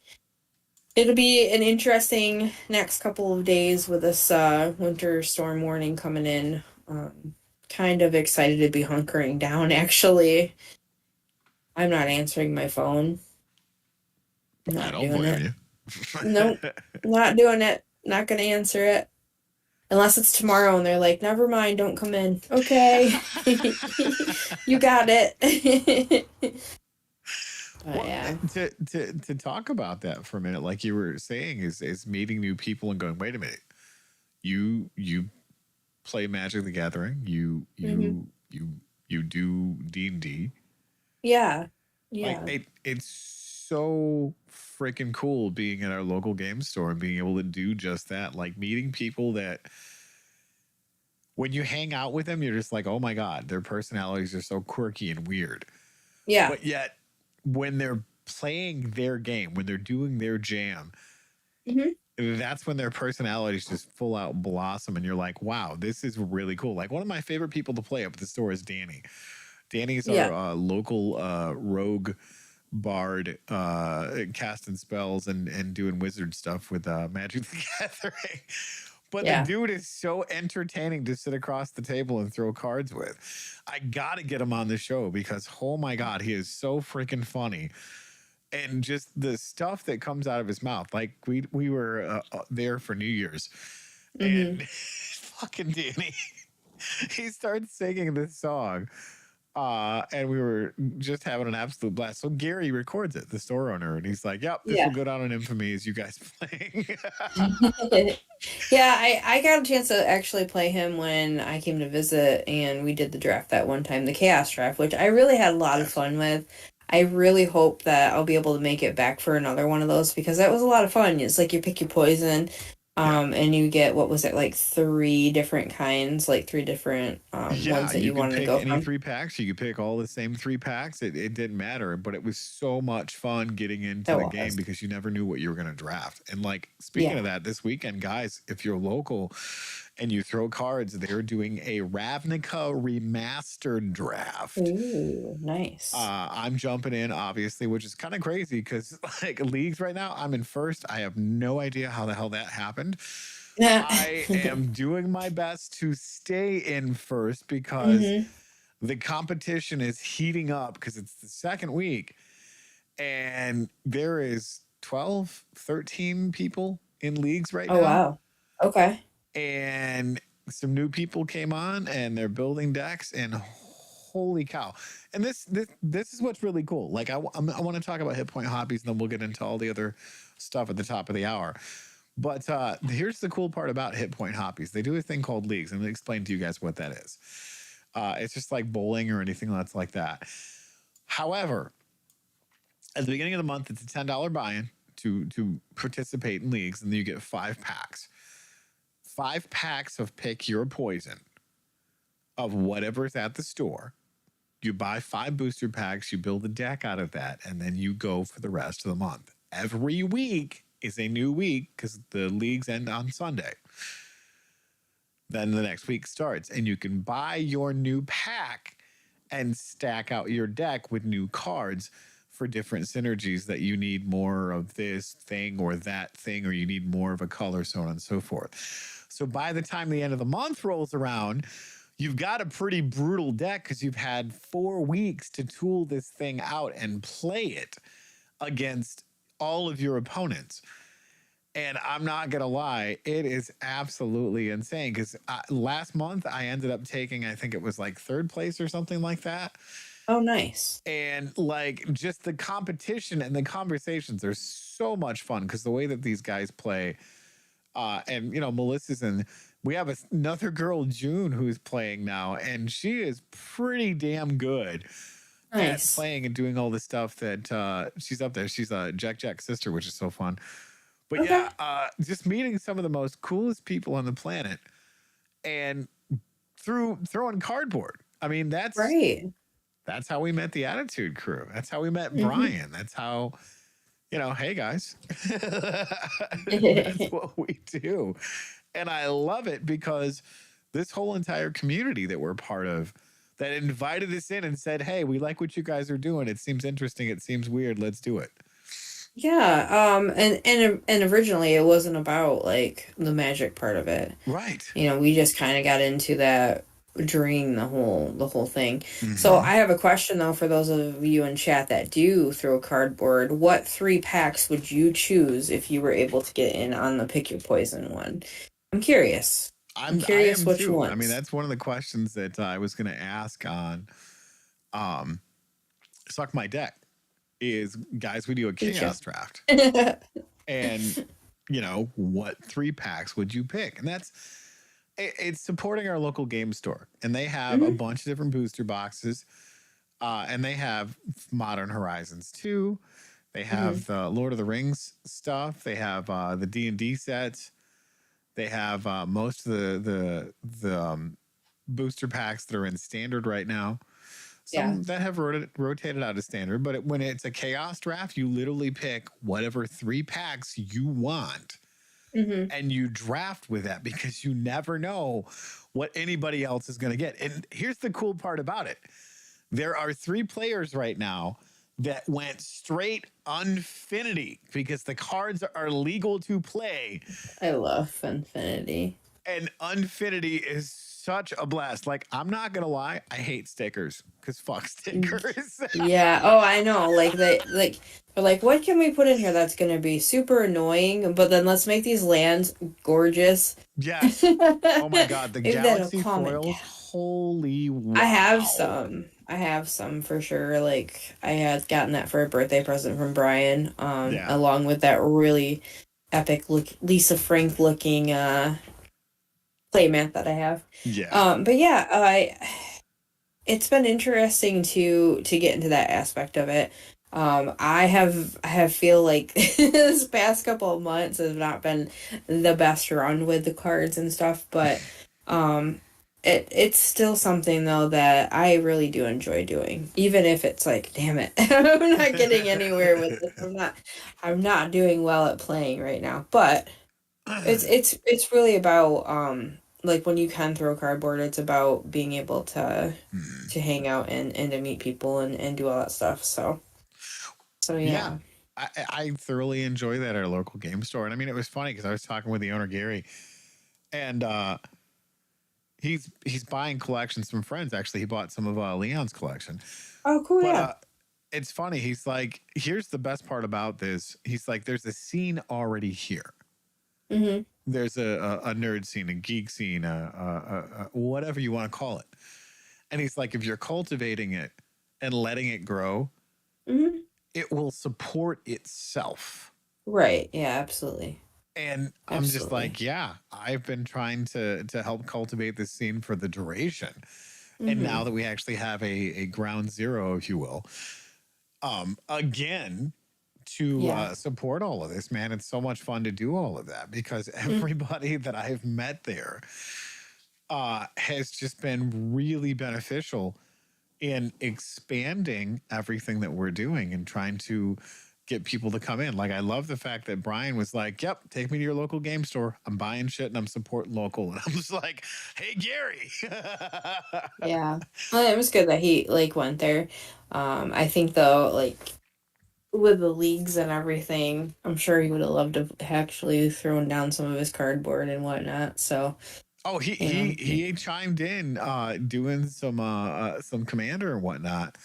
it'll be an interesting next couple of days with this winter storm warning coming in. Kind of excited to be hunkering down, actually. I'm not answering my phone. I Not don't doing blame it. you. Nope. Not doing it. Not gonna answer it. Unless it's tomorrow and they're like, never mind, don't come in. Okay. You got it. But Well, yeah. to talk about that for a minute, like you were saying, is meeting new people and going, wait a minute, you play Magic the Gathering, Hmm. you do D&D. Yeah. Like Yeah. it's so freaking cool being at our local game store and being able to do just that, like meeting people that when you hang out with them, you're just like, oh my God, their personalities are so quirky and weird. Yeah. But yet, when they're playing their game, when they're doing their jam, Hmm. that's when their personalities just full out blossom. And you're like, wow, this is really cool. Like, one of my favorite people to play up at the store is Danny. Danny's our Yeah. local rogue bard, casting spells and doing wizard stuff with Magic the Gathering. But the Yeah. dude is so entertaining to sit across the table and throw cards with. I gotta get him on the show because oh my God, he is so freaking funny. And just the stuff that comes out of his mouth. Like we were there for New Year's, Hmm. and fucking Danny, he starts singing this song. And we were just having an absolute blast. So Gary records it, the store owner, and he's like, "Yep, this will Yeah. go down in infamy as you guys playing." Yeah, I got a chance to actually play him when I came to visit and we did the draft that one time, the Chaos draft, which I really had a lot of Yes. fun with. I really hope that I'll be able to make it back for another one of those because that was a lot of fun. It's like you pick your poison, Yeah. and you get, what was it, like three different kinds, like three different Yeah, ones that you you could wanted to pick go any from. 3 packs. You could pick all the same 3 packs. It didn't matter, but it was so much fun getting into It the game was. because you never knew what you were going to draft. And like speaking of Yeah. that, this weekend, guys, if you're local and you throw cards, they're doing a Ravnica remastered draft. Ooh, nice. I'm jumping in, obviously, which is kind of crazy because like leagues right now, I'm in first. I have no idea how the hell that happened. Yeah. I am doing my best to stay in first because Hmm. the competition is heating up because it's the second week and there is 12, 13 people in leagues right Oh, now. wow. Okay. And some new people came on and they're building decks and holy cow. And this is what's really cool. Like I want to talk about hit point hobbies and then we'll get into all the other stuff at the top of the hour. But here's the cool part about hit point hobbies. They do a thing called leagues. I'm going to explain to you guys what that is. It's just like bowling or anything that's like that. However, at the beginning of the month, it's a $10 buy-in to participate in leagues, and then you get 5 packs. 5 packs of pick your poison of whatever's at the store. You buy 5 booster packs, you build a deck out of that, and then you go for the rest of the month. Every week is a new week because the leagues end on Sunday. Then the next week starts, and you can buy your new pack and stack out your deck with new cards for different synergies that you need more of this thing or that thing, or you need more of a color, so on and so forth. So by the time the end of the month rolls around, you've got a pretty brutal deck because you've had 4 weeks to tool this thing out and play it against all of your opponents. And I'm not going to lie, it is absolutely insane because last month I ended up taking, I think it was like 3rd place or something like that. Oh, nice. And like just the competition and the conversations are so much fun because the way that these guys play, and you know, Melissa's in, we have another girl, June, who's playing now, and she is pretty damn good at Nice. playing and doing all the stuff that she's up there. She's Jack's sister, which is so fun. But Okay. yeah, just meeting some of the most coolest people on the planet and through throwing cardboard. I mean, Right. that's how we met the Attitude Crew. That's how we met Hmm. Brian. That's how, you know, hey guys, that's what we do. And I love it because this whole entire community that we're part of that invited us in and said, hey, we like what you guys are doing. It seems interesting. It seems weird. Let's do it. Yeah, and originally it wasn't about like the magic part of it. Right. You know, we just kind of got into that during the whole thing. So Mm-hmm. I have a question though for those of you in chat that do throw cardboard. What 3 packs would you choose if you were able to get in on the pick your poison one? I'm curious. I'm I curious am which too. I mean, ones. that's one of the questions that I was going to ask on um, Suck My Deck is, guys, we do a Feature. chaos draft. And, you know, what 3 packs would you pick? And it's supporting our local game store. And they have a Hmm. bunch of different booster boxes. And they have Modern Horizons 2. They Hmm. have the Lord of the Rings stuff. They have the D&D sets. They have most of the booster packs that are in standard right now. Yeah. Some that have rotated out of standard, but when it's a chaos draft, you literally pick whatever 3 packs you want Hmm. and you draft with that because you never know what anybody else is going to get. And here's the cool part about it. There are 3 players right now that went straight Unfinity because the cards are legal to play, I love Infinity. and Unfinity is such a blast. Like, I'm not gonna lie, I hate stickers because fuck stickers. Yeah. Oh, I know. Like they're like, what can we put in here that's gonna be super annoying? But then let's make these lands gorgeous. Yes. Maybe Oh my god, the that'll galaxy calm it foils. down. Holy I have wow. some. I have some for sure. Like I had gotten that for a birthday present from Brian, Yeah. along with that really epic look Lisa Frank looking playmat that I have. Yeah. But yeah, I it's been interesting to get into that aspect of it. I have feel like this past couple of months has not been the best run with the cards and stuff, but um it's still something though that I really do enjoy doing. Even if it's like, damn it, I'm not getting anywhere with this. I'm not doing well at playing right now. But it's really about like when you can throw cardboard, it's about being able to hang out and to meet people and do all that stuff. So Yeah. yeah. I thoroughly enjoy that at our local game store. And I mean, it was funny because I was talking with the owner, Gary, and he's buying collections from friends. Actually, he bought some of Leon's collection. Oh, cool. But Yeah. it's funny. He's like, here's the best part about this. He's like, there's a scene already here. Mm-hmm. There's a nerd scene, a geek scene, whatever you want to call it. And he's like, if you're cultivating it and letting it grow, Mm-hmm. it will support itself. Right. Yeah. Absolutely. And I'm just Absolutely. like, yeah, I've been trying to help cultivate this scene for the duration. And Mm-hmm. now that we actually have a ground zero, if you will, again, to Yeah. support all of this, man, it's so much fun to do all of that because everybody that I've met there has just been really beneficial in expanding everything that we're doing and trying to get people to come in. Like, I love the fact that Brian was like, yep, take me to your local game store. I'm buying shit and I'm supporting local. And I'm just like, hey, Gary. Yeah. Well, it was good that he like went there. I think though, like with the leagues and everything, I'm sure he would have loved to actually thrown down some of his cardboard and whatnot. So, Oh, you know, he chimed in doing some commander and whatnot.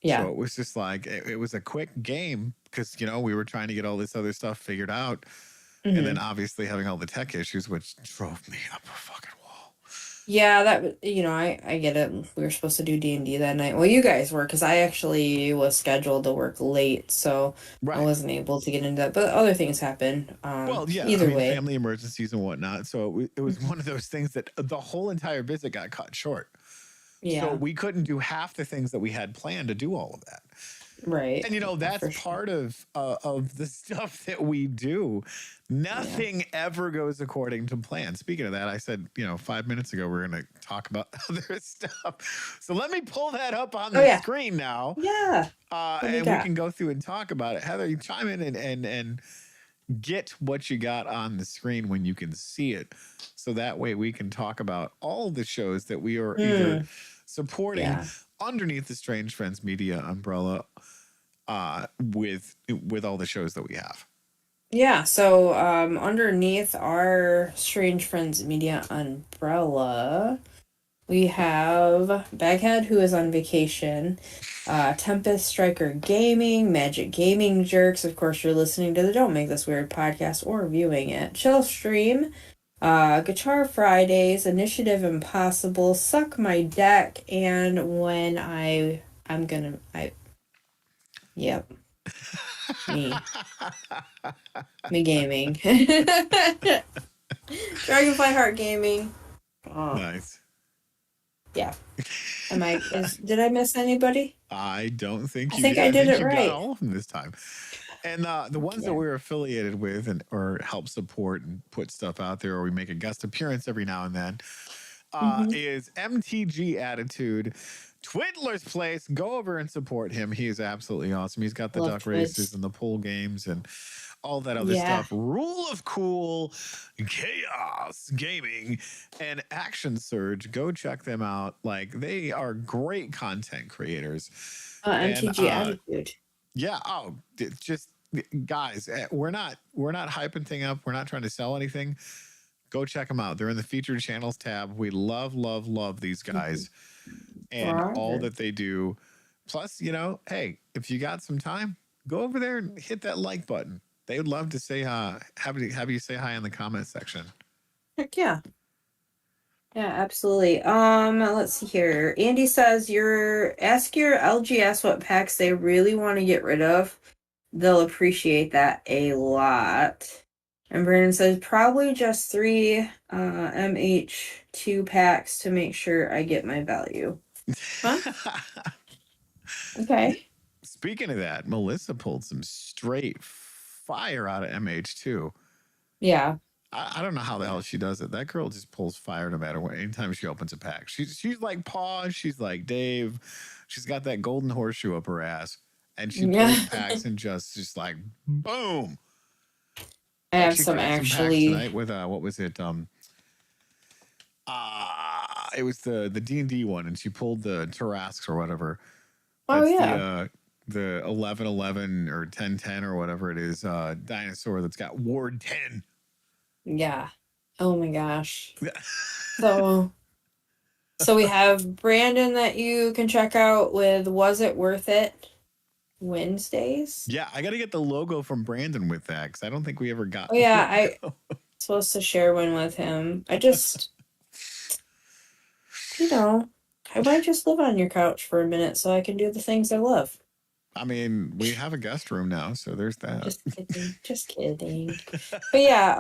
So yeah. it was just like it was a quick game because we were trying to get all this other stuff figured out, and then Mm-hmm. obviously having all the tech issues, which drove me up a fucking wall. Yeah, I get it. We were supposed to do D&D that night. Well, you guys were, because I actually was scheduled to work late, so I Right. wasn't able to get into that. But other things happened. Well, yeah. I Either mean, way. family emergencies and whatnot. So it was one of those things that the whole entire visit got cut short. So Yeah, we couldn't do half the things that we had planned to do all of that. right. And Yeah, that's for sure. part of the stuff that we do. Yeah. Nothing ever goes according to plan. Speaking of that, I said 5 minutes ago we're going to talk about other stuff. So let me pull that up on Oh the yeah. screen now, Yeah. What do you and we got? can go through and talk about it. Heather, you chime in and get what you got on the screen when you can see it, so that way we can talk about all the shows that we are either Hmm. supporting Yeah. underneath the Strange Friends Media umbrella with all the shows that we have. Yeah, so underneath our Strange Friends Media umbrella, we have Baghead, who is on vacation, Tempest Striker Gaming, Magic Gaming Jerks. Of course, you're listening to the Don't Make This Weird podcast or viewing it. Chill Stream, Guitar Fridays, Initiative Impossible, Suck My Deck, and when yep, me, me gaming. Dragonfly Heart Gaming. Oh, Nice. yeah. Did I miss anybody? I don't think I you think did. I I did think it you got right. all of them this time. And the ones that Yeah. we're affiliated with and or help support and put stuff out there, or we make a guest appearance every now and then, Mm-hmm. is MTG Attitude, Twiddler's Place. Go over and support him. He is absolutely awesome. He's got the Love duck races Twitch. and the pool games and all that other Yeah. stuff. Rule of Cool, Chaos Gaming, and Action Surge. Go check them out. Like, they are great content creators. And MTG Attitude. yeah, just guys, we're not hyping thing up. We're not trying to sell anything. Go check them out. They're in the featured channels tab. We love these guys and all Roger. that they do. Plus, hey, if you got some time, go over there and hit that like button. They would love to say have you say hi in the comment section. Heck yeah. Yeah, absolutely. Let's see here. Andy says ask your LGS what packs they really want to get rid of. They'll appreciate that a lot. And Brandon says probably just three MH2 packs to make sure I get my value. Huh? Okay. Speaking of that, Melissa pulled some straight fire out of MH2. Yeah. I don't know how the hell she does it. That girl just pulls fire no matter what. Anytime she opens a pack, she's like Paw. She's like Dave. She's got that golden horseshoe up her ass, and she Yeah. pulls packs and just like boom. I Like have she some cracked some packs actually. tonight with what was it? It was the D&D one, and she pulled the Tarrasques or whatever. Oh That's yeah. the 1111 or 1010 or whatever it is dinosaur that's got Ward 10. Yeah. Oh my gosh. So so we have Brandon that you can check out with Was It Worth It Wednesdays. Yeah, I got to get the logo from Brandon with that because I don't think we ever got Oh the yeah, I logo. supposed to share one with him. I just, you know, I might just live on your couch for a minute so I can do the things I love. I mean, we have a guest room now, so there's that. Just kidding. Just kidding. But yeah,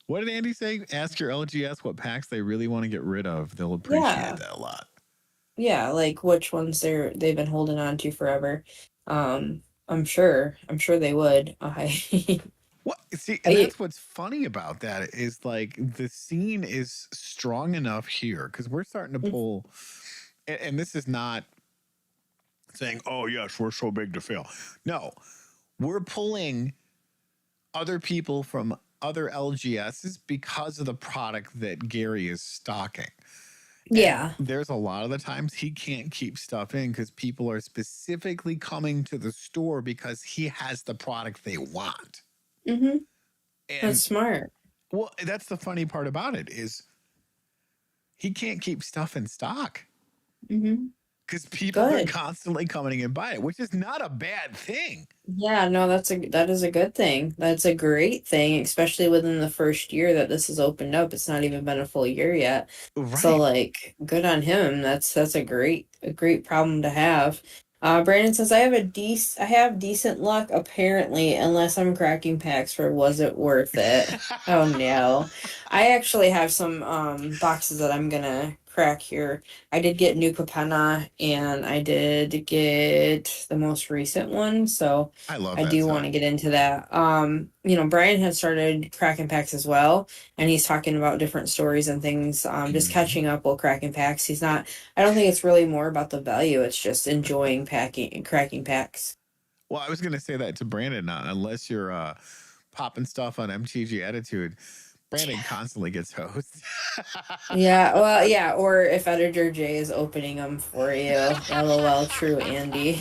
What did Andy say? Ask your LGS what packs they really want to get rid of. They'll appreciate yeah. that a lot. Yeah, like which ones they've been holding on to forever. I'm sure they would. I What see, and I that's what's funny about that is like the scene is strong enough here because we're starting to pull, and this is not saying, "Oh yes, we're so big to fail." No, we're pulling other people from other LGSs because of the product that Gary is stocking. And yeah. there's a lot of the times he can't keep stuff in because people are specifically coming to the store because he has the product they want. Mm-hmm. That's And smart. well, that's the funny part about it is he can't keep stuff in stock Mm-hmm. because people are Good. constantly coming and buying it, which is not a bad thing. Yeah, no, that is a good thing. That's a great thing, especially within the first year that this has opened up. It's not even been a full year yet. So Right. like good on him. That's a great problem to have. Brandon says I have decent luck apparently, unless I'm cracking packs for Was It Worth It? Oh no. I actually have some boxes that I'm gonna crack here. I did get New Capenna and I did get the most recent one, so I love I that do want set. to get into that. Brian has started cracking packs as well, and he's talking about different stories and things. Just Mhm. catching up while cracking packs. He's not. I don't think it's really more about the value. It's just enjoying packing and cracking packs. Well, I was going to say that to Brandon, unless you're popping stuff on MTG Attitude, Brandon constantly gets hosed. Yeah, well, yeah, or if Editor J is opening them for you. LOL, true, Andy.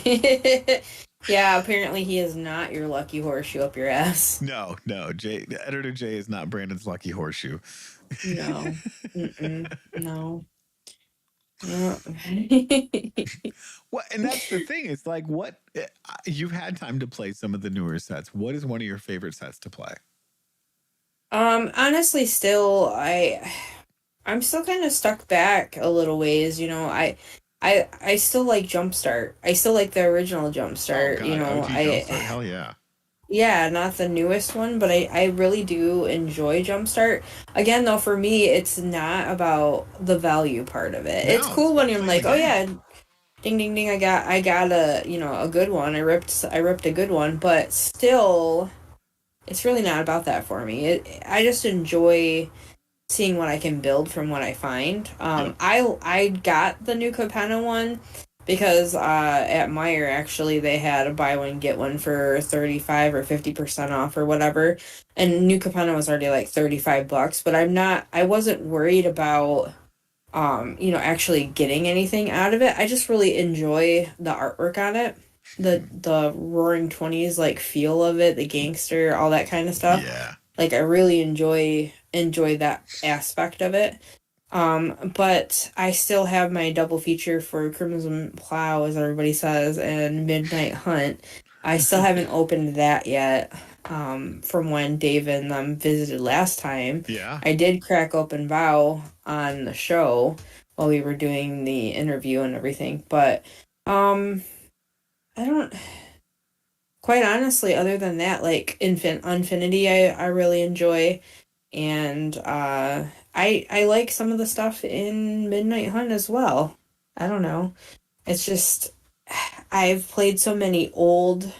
Yeah, apparently he is not your lucky horseshoe up your ass. No, Jay, Editor J is not Brandon's lucky horseshoe. No. Mm-mm. No. No. Well, and that's the thing is like what you've had time to play some of the newer sets. What is one of your favorite sets to play? Honestly, still, I'm still kind of stuck back a little ways, I still like Jumpstart. I still like the original Oh Jumpstart, God, OG Jumpstart, hell yeah. yeah, not the newest one, but I really do enjoy Jumpstart. Again, though, for me, it's not about the value part of it. It's No, it's cool about when I'm playing the like, oh game. yeah, ding ding ding, I got a good one. I ripped a good one, but still, it's really not about that for me. I just enjoy seeing what I can build from what I find. Yep. I got the new Capenna one because at Meyer actually they had a buy one get one for 35 or 50% off or whatever, and new Capenna was already like $35. But I wasn't worried about actually getting anything out of it. I just really enjoy the artwork on it. The Roaring Twenties like feel of it, the gangster, all that kind of stuff. Yeah. Like I really enjoy that aspect of it. But I still have my double feature for Crimson Plow, as everybody says, and Midnight Hunt. I still haven't opened that yet. from when Dave and them visited last time. Yeah. I did crack open Vow on the show while we were doing the interview and everything, but I don't, quite honestly, other than that, like Infinity, I really enjoy, and I like some of the stuff in Midnight Hunt as well. I don't know. It's just I've played so many older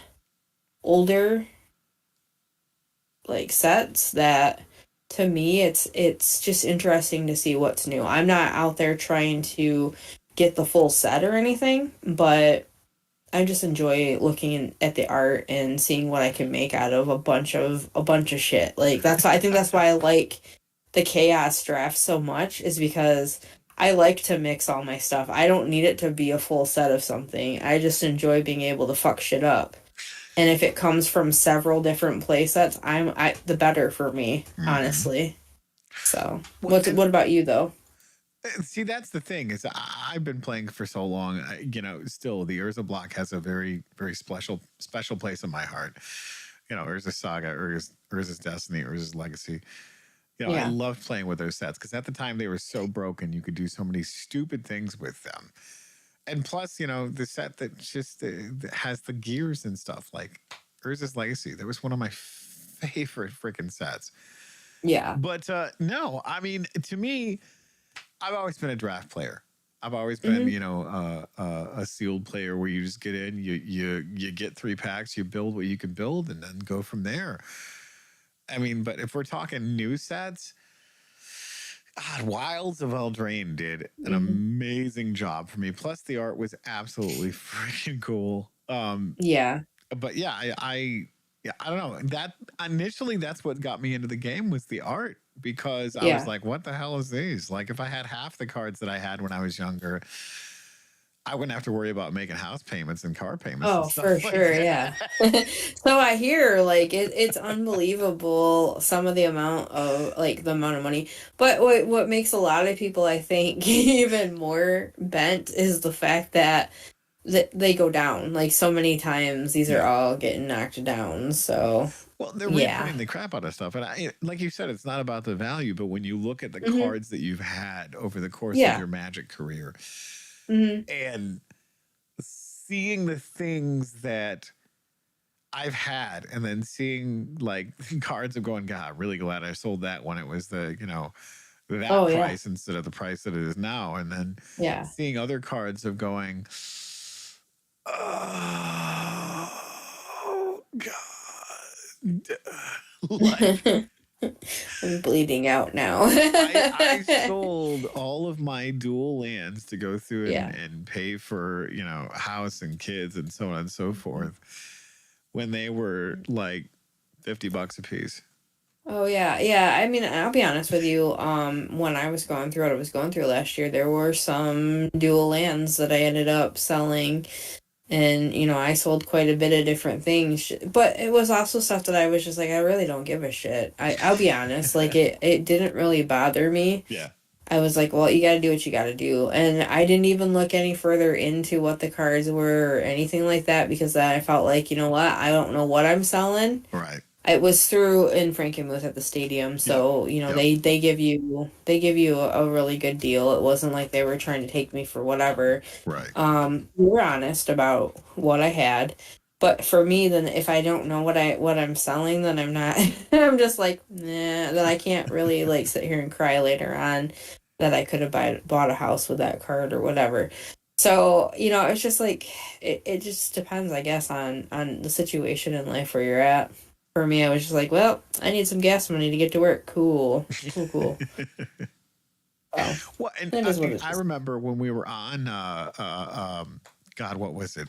like sets that to me it's just interesting to see what's new. I'm not out there trying to get the full set or anything, but I just enjoy looking at the art and seeing what I can make out of a bunch of shit. Like I think that's why I like the chaos draft so much, is because I like to mix all my stuff. I don't need it to be a full set of something. I just enjoy being able to fuck shit up. And if it comes from several different play sets, the better for me, Mm-hmm. honestly. So, Well, what about you though? see, that's the thing is I've been playing for so long. Still the Urza block has a very, very special place in my heart. Urza Saga, Urza's Destiny, Urza's Legacy. I Yeah. loved playing with those sets because at the time they were so broken. You could do so many stupid things with them. And plus, the set that just that has the gears and stuff like Urza's Legacy. That was one of my favorite freaking sets. Yeah. But no, I mean, to me, I've always been a draft player. I've always been, Mhm. a sealed player where you just get in, you get 3 packs, you build what you can build, and then go from there. I mean, but if we're talking new sets, God, Wilds of Eldraine did an Mhm. amazing job for me. Plus, the art was absolutely freaking cool. Yeah. But yeah, yeah, I don't know. That initially, that's what got me into the game was the art because I was Yeah. like, "What the hell is these?" Like, if I had half the cards that I had when I was younger, I wouldn't have to worry about making house payments and car payments and Oh, for stuff like sure, yeah. that. So I hear like it's unbelievable some of the amount of like the amount of money. But what makes a lot of people I think even more bent is the fact that they go down like so many times. These are Yeah. all getting knocked down. So Well, they're yeah. reprinting the crap out of stuff, and like you said, it's not about the value, but when you look at the Hmm. cards that you've had over the course of Yeah. your Magic career, Hmm. and seeing the things that I've had, and then seeing like cards of going, God, I'm really glad I sold that when it was that Oh yeah. price instead of the price that it is now, and then Yeah. seeing other cards of going, oh God, like I'm bleeding out now. I sold all of my dual lands to go through and, Yeah. and pay for, a house and kids and so on and so forth when they were like $50 a piece. Oh yeah, yeah. I mean, I'll be honest with you. When I was going through what I was going through last year, there were some dual lands that I ended up selling, and I sold quite a bit of different things. But it was also stuff that I was just like, I really don't give a shit. I'll be honest, like it didn't really bother me. Yeah. I was like, well, you got to do what you got to do, and I didn't even look any further into what the cards were or anything like that because then I felt like, you know what, I don't know what I'm selling. Right. It was through in Frankenmuth at the stadium, Yep. so Yep. they give you a really good deal. It wasn't like they were trying to take me for whatever. Right. We were honest about what I had, but for me, then if I don't know what I'm selling, then I'm not. I'm just like, nah. Then I can't really like sit here and cry later on that I could have bought a house with that card or whatever. So it's just like it just depends, I guess, on the situation in life where you're at. For me, I was just like, well, I need some gas money to get to work. Cool, cool, cool. Well, Well, and that is what it I is. remember when we were on, God, what was it?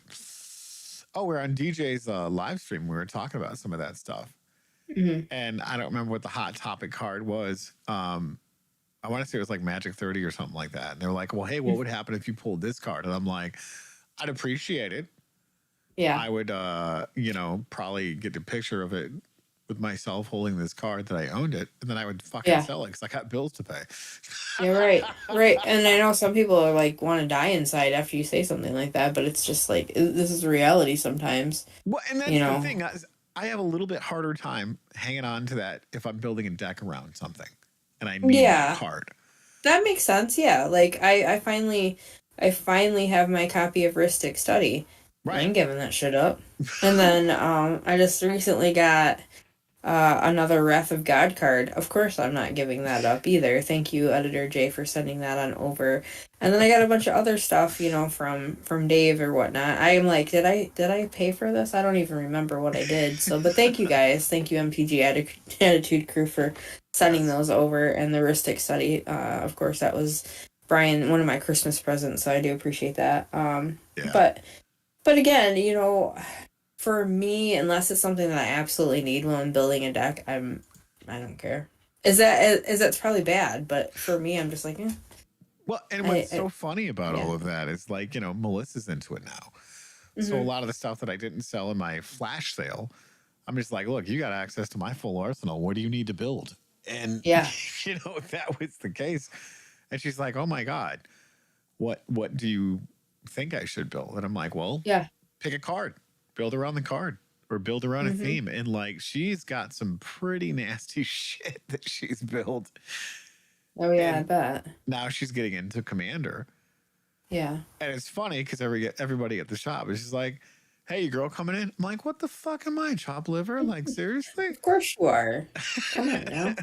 Oh, we are on DJ's live stream. We were talking about some of that stuff. Hmm. And I don't remember what the hot topic card was. I want to say it was like Magic 30 or something like that. And they were like, well, hey, what would happen if you pulled this card? And I'm like, I'd appreciate it. Yeah, I would, probably get a picture of it with myself holding this card that I owned it. And then I would fucking yeah, sell it because I got bills to pay. yeah, right, right. And I know some people are like want to die inside after you say something like that, but it's just like this is reality sometimes, Well, and you that's the know. thing. I have a little bit harder time hanging on to that if I'm building a deck around something and I need that Yeah, card. that makes sense. Yeah, like I finally have my copy of Ristic Study. I Right. ain't giving that shit up. And then I just recently got another Wrath of God card. Of course, I'm not giving that up either. Thank you, Editor J, for sending that on over. And then I got a bunch of other stuff, you know, from Dave or whatnot. I am like, did I pay for this? I don't even remember what I did. So, but thank you guys, thank you MTG Attitude Crew for sending Yes. those over. And the Ristic Study, of course, that was Brian, one of my Christmas presents. So I do appreciate that. Yeah. But again, you know, for me, unless it's something that I absolutely need when I'm building a deck, I don't care. Is that's probably bad, but for me, I'm just like, Well, and what's I so funny about yeah. all of that is like, Melissa's into it now. So a Mm-hmm. lot of the stuff that I didn't sell in my flash sale, I'm just like, look, you got access to my full arsenal. What do you need to build? And Yeah. if that was the case, and she's like, oh my God, what do you think I should build? And I'm like, well, Yeah. pick a card, build around the card, or build around a Mm-hmm. theme. And like, she's got some pretty nasty shit that she's built. Oh yeah, I And bet. now she's getting into Commander. Yeah. And it's funny because everybody at the shop is just like, hey, your girl coming in? I'm like, what the fuck am I, chop liver? Like, seriously? Of course you are. Come on now.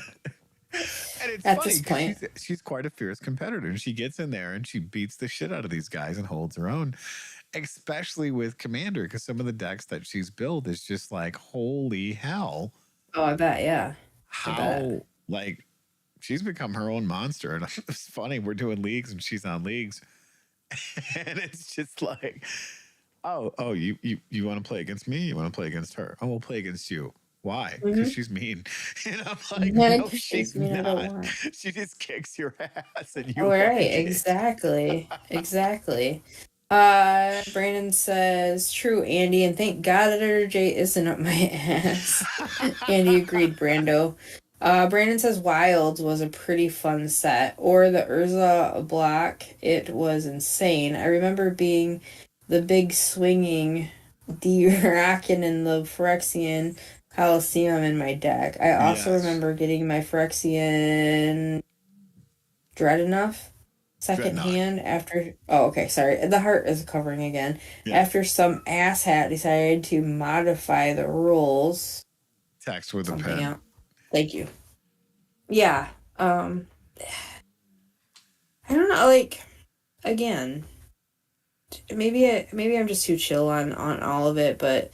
And it's At funny this because point. she's quite a fierce competitor, and she gets in there and she beats the shit out of these guys and holds her own, especially with Commander, because some of the decks that she's built is just like, holy hell, Oh, I bet. Yeah. I bet. how like she's become her own monster. And it's funny, we're doing leagues and she's on leagues, and it's just like, oh, you want to play against me? You want to play against her? I will play against you. Why? Because Mm-hmm. she's mean. And I'm like, Yeah, no, she's she's mean. I don't not. want. She just kicks your ass and All you right, like it. exactly. Exactly. Brandon says, true, Andy, and thank God Editor J isn't up my ass. Andy agreed, Brando. Brandon says Wilds was a pretty fun set. Or the Urza block, it was insane. I remember being the big swinging D-Rockin' in the Phyrexian Coliseum in my deck. I also Yes. remember getting my Phyrexian Dread enough second Dreadnought. hand after okay, sorry, the heart is covering again, Yeah. after some asshat decided to modify the rules Text with a something pen. out. Thank you. Yeah. um I don't know, like, again, maybe I'm just too chill on all of it, but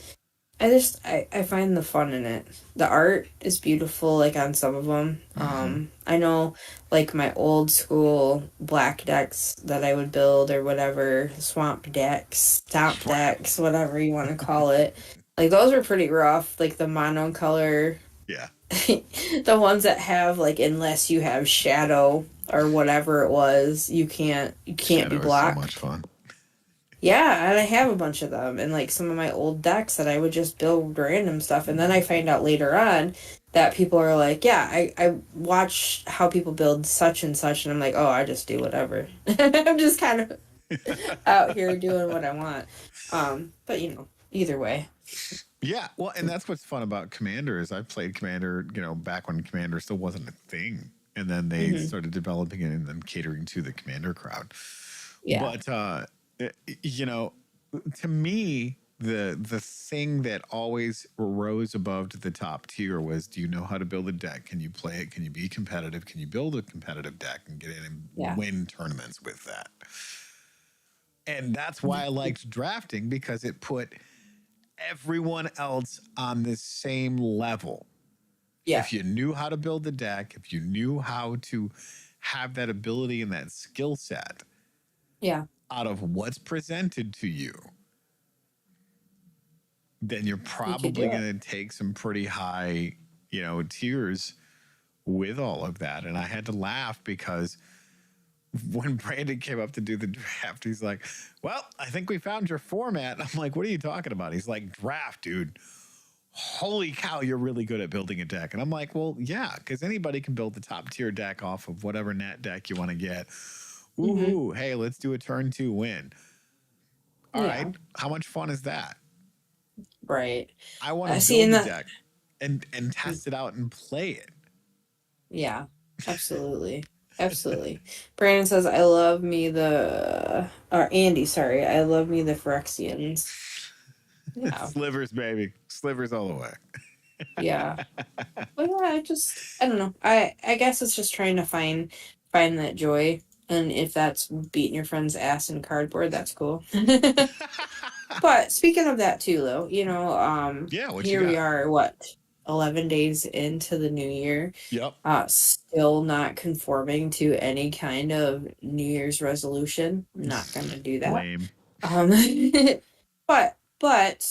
I find the fun in it. The art is beautiful, like on some of them. Mm-hmm. I know, like my old school black decks that I would build or whatever, swamp decks, stomp decks, whatever you want to call it. Like those are pretty rough. Like the monocolor, Yeah. the ones that have like unless you have shadow or whatever it was, you can't be Shadow is so much blocked. fun. Yeah, and I have a bunch of them and like some of my old decks that I would just build random stuff. And then I find out later on that people are like, yeah, I watch how people build such and such. And I'm like, oh, I just do whatever. I'm just kind of out here doing what I want. But either way. Yeah. Well, and that's what's fun about Commander is I've played Commander, back when Commander still wasn't a thing. And then they Hmm. started developing it and then catering to the Commander crowd. Yeah. But you know, to me, the thing that always rose above to the top tier was, do you know how to build a deck? Can you play it? Can you be competitive? Can you build a competitive deck and get in and Yeah. win tournaments with that? And that's why I liked drafting, because it put everyone else on the same level. Yeah. If you knew how to build the deck, if you knew how to have that ability and that skill set Yeah. out of what's presented to you, then you're You could probably do it. going to take some pretty high, tiers with all of that. And I had to laugh because when Brandon came up to do the draft, he's like, well, I think we found your format. I'm like, what are you talking about? He's like, draft, dude. Holy cow, you're really good at building a deck. And I'm like, well, yeah, because anybody can build the top tier deck off of whatever net deck you want to get. Hmm. Ooh, hey, let's do a turn 2 win. All right. Yeah. How much fun is that? Right. I want to See, build and a that, deck and test it out and play it. yeah, absolutely. Absolutely. Brandon says, I love me or Andy, sorry, I love me the Phyrexians. Yeah. Slivers, baby. Slivers all the way. Yeah. But yeah, I don't know. I guess it's just trying to find that joy. And if that's beating your friend's ass in cardboard, that's cool. But speaking of that too, though, Yeah, what you here we got? are, what, 11 days into the new year, Yep. still not conforming to any kind of New Year's resolution. I'm not gonna do that. Lame. Um, but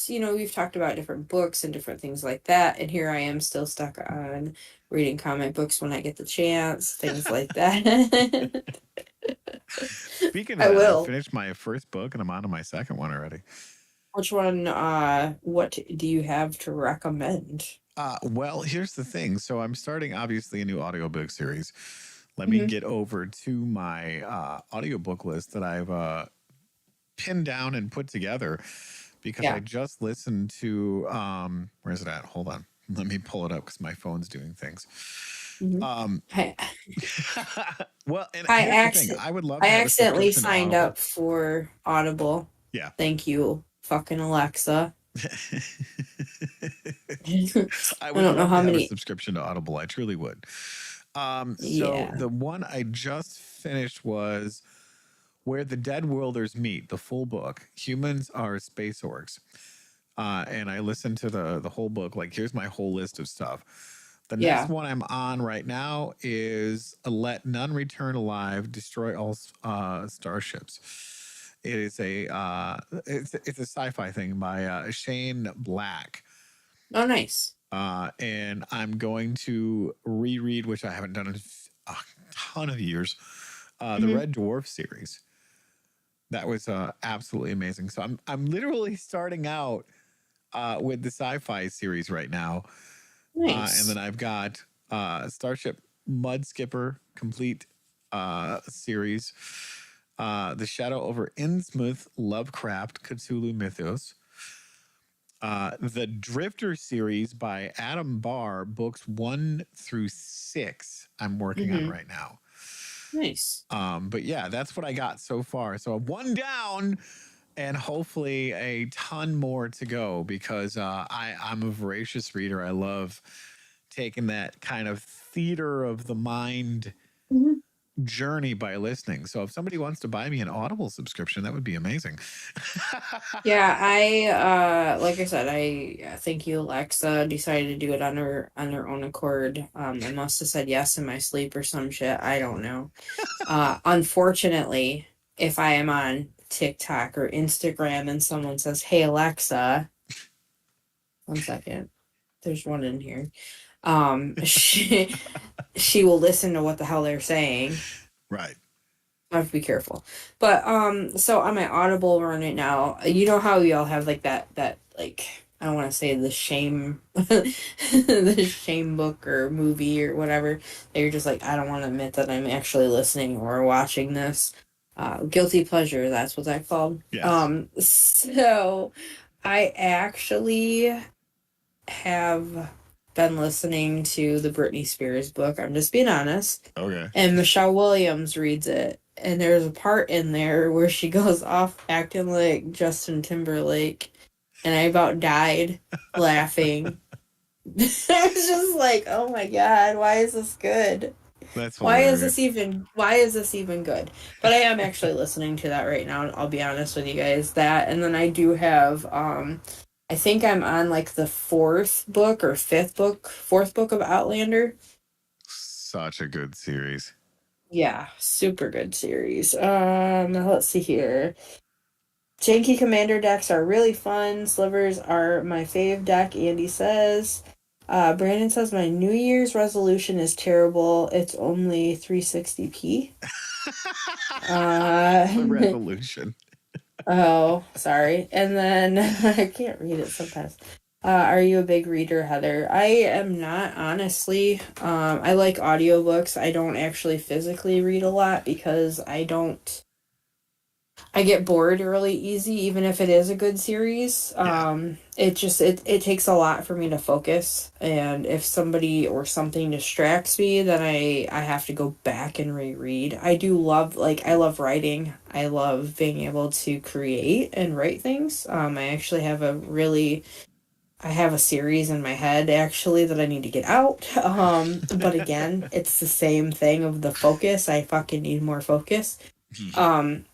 we've talked about different books and different things like that, and here I am still stuck on reading comic books when I get the chance, things like that. Speaking of I that, I will. finished my first book and I'm on to my second one already. Which one, what do you have to recommend? Well, here's the thing. So I'm starting obviously a new audiobook series. Let me Hmm. get over to my audiobook list that I've pinned down and put together because I Yeah. just listened to where's it at? Hold on. Let me pull it up because my phone's doing things. Hmm. Um I, well, and I, here's the thing. acc- I would love I to have a accidentally subscription to signed Audible. up for Audible. Yeah. Thank you, fucking Alexa. I I would don't know love to how have a many. subscription to Audible. I truly would. So Yeah. the one I just finished was Where the Dead Worlders Meet, the full book. Humans are space orcs. And I listened to the whole book. Like, here's my whole list of stuff. The next Yeah. one I'm on right now is Let None Return Alive, Destroy All Starships. It is it's a sci-fi thing by Shane Black. Oh, nice. And I'm going to reread, which I haven't done in a ton of years, the Hmm. Red Dwarf series. That was absolutely amazing. So I'm literally starting out with the sci-fi series right now, and then Nice. I've got Starship Mud Skipper complete series, The Shadow over Innsmouth, Lovecraft Cthulhu Mythos, the Drifter series by Adam Barr, books 1 through 6. I'm working on Hmm. right now. Nice. But yeah, that's what I got so far. So one down, and hopefully a ton more to go because I'm a voracious reader. I love taking that kind of theater of the mind Mhm. journey by listening. So if somebody wants to buy me an Audible subscription, that would be amazing. Yeah, like I said, I thank you, Alexa decided to do it on her own accord. I must have said yes in my sleep or some shit. I don't know. Unfortunately, if I am on TikTok or Instagram and someone says, "Hey Alexa," one second, there's one in here. She will listen to what the hell they're saying. Right. I have to be careful. But so on my Audible run right now, you know how we all have like that like I don't want to say the shame the shame book or movie or whatever that you're just like I don't want to admit that I'm actually listening or watching this. Guilty pleasure, that's what that's called. Yes. So I actually have been listening to the Britney Spears book. I'm just being honest. Okay. And Michelle Williams reads it. And there's a part in there where she goes off acting like Justin Timberlake. And I about died laughing. I was just like, oh my God, why is this good? That's Why is this hilarious. even good? But I am actually listening to that right now, I'll be honest with you guys. That and then I do have I think I'm on like the fourth book of Outlander. Such a good series. Yeah, super good series. Let's see here. Janky Commander decks are really fun. Slivers are my fave deck, Andy says. Brandon says my New Year's resolution is terrible. It's only 360p. That's the Uh, resolution. oh, sorry. And then I can't read it sometimes. Are you a big reader, Heather? I am not, honestly. I like audiobooks. I don't actually physically read a lot because I get bored really easy, even if it is a good series. Yeah. It takes a lot for me to focus, and if somebody or something distracts me, then I have to go back and reread. I do love I love writing. I love being able to create and write things. I actually have I have a series in my head actually that I need to get out. But again, it's the same thing of the focus. I fucking need more focus. Um,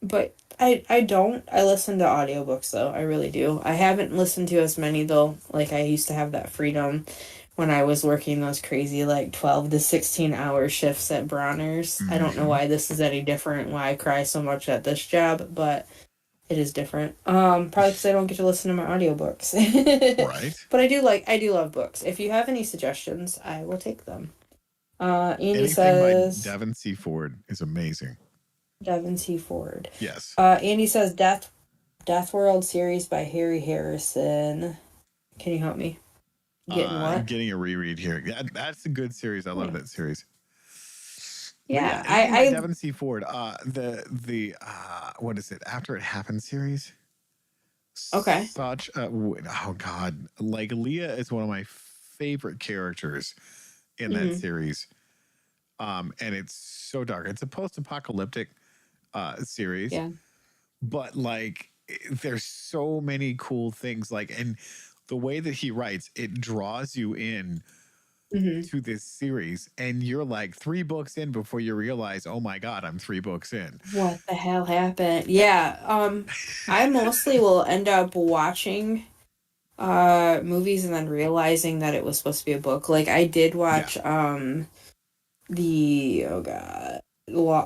but I don't. I listen to audiobooks though. I really do. I haven't listened to as many though. Like I used to have that freedom when I was working those crazy 12 to 16 hour shifts at Bronner's. I don't know Mm-hmm. why this is any different, why I cry so much at this job, but it is different. Probably because I don't get to listen to my audiobooks. Right. But I do love books. If you have any suggestions, I will take them. Andy Anything by says Devin C. Ford is amazing. Devin C. Ford. Yes. Andy says Death World series by Harry Harrison. Can you help me? Getting what? Getting a reread here. Yeah, that's a good series. I love Yeah. that series. But yeah, Yeah, anything by Devin C. Ford. The what is it? After It Happened series. Okay. Such a oh god, like Leah is one of my favorite characters in that Mm-hmm. series. And it's so dark. It's a post-apocalyptic series, Yeah. but there's so many cool things and the way that he writes, it draws you in Mm-hmm. to this series and you're like 3 books in before you realize, oh my god, I'm 3 books in. What the hell happened? Yeah. I mostly will end up watching movies and then realizing that it was supposed to be a book. Like I did Yeah. watch the oh god,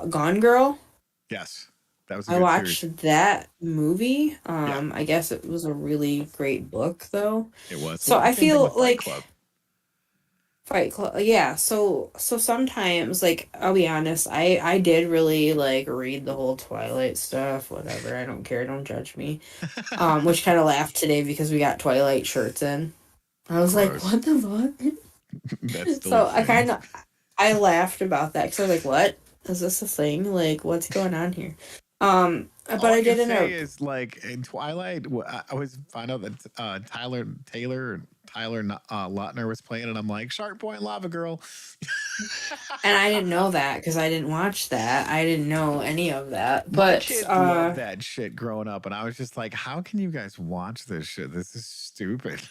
Gone Girl. Yes, that was a I good series. watched that movie. Yeah, I guess it was a really great book though. it was. So Well, I same thing feel with Fight like Club. Fight Club. Yeah, so sometimes I'll be honest, I did really read the whole Twilight stuff, whatever. I don't care, don't judge me. Which kind of laughed today because we got Twilight shirts in. I was like, Gross. what the fuck? That's still a So thing. I laughed about that because I was like, what is this a thing? Like, what's going on here? But All I I can did end say up. is, in Twilight, I always find out that Tyler Lautner was playing, and I'm like, Shark Boy and Lava Girl. And I didn't know that because I didn't watch that. I didn't know any of that. My But kids loved that shit growing up, and I was just like, how can you guys watch this shit? This is stupid.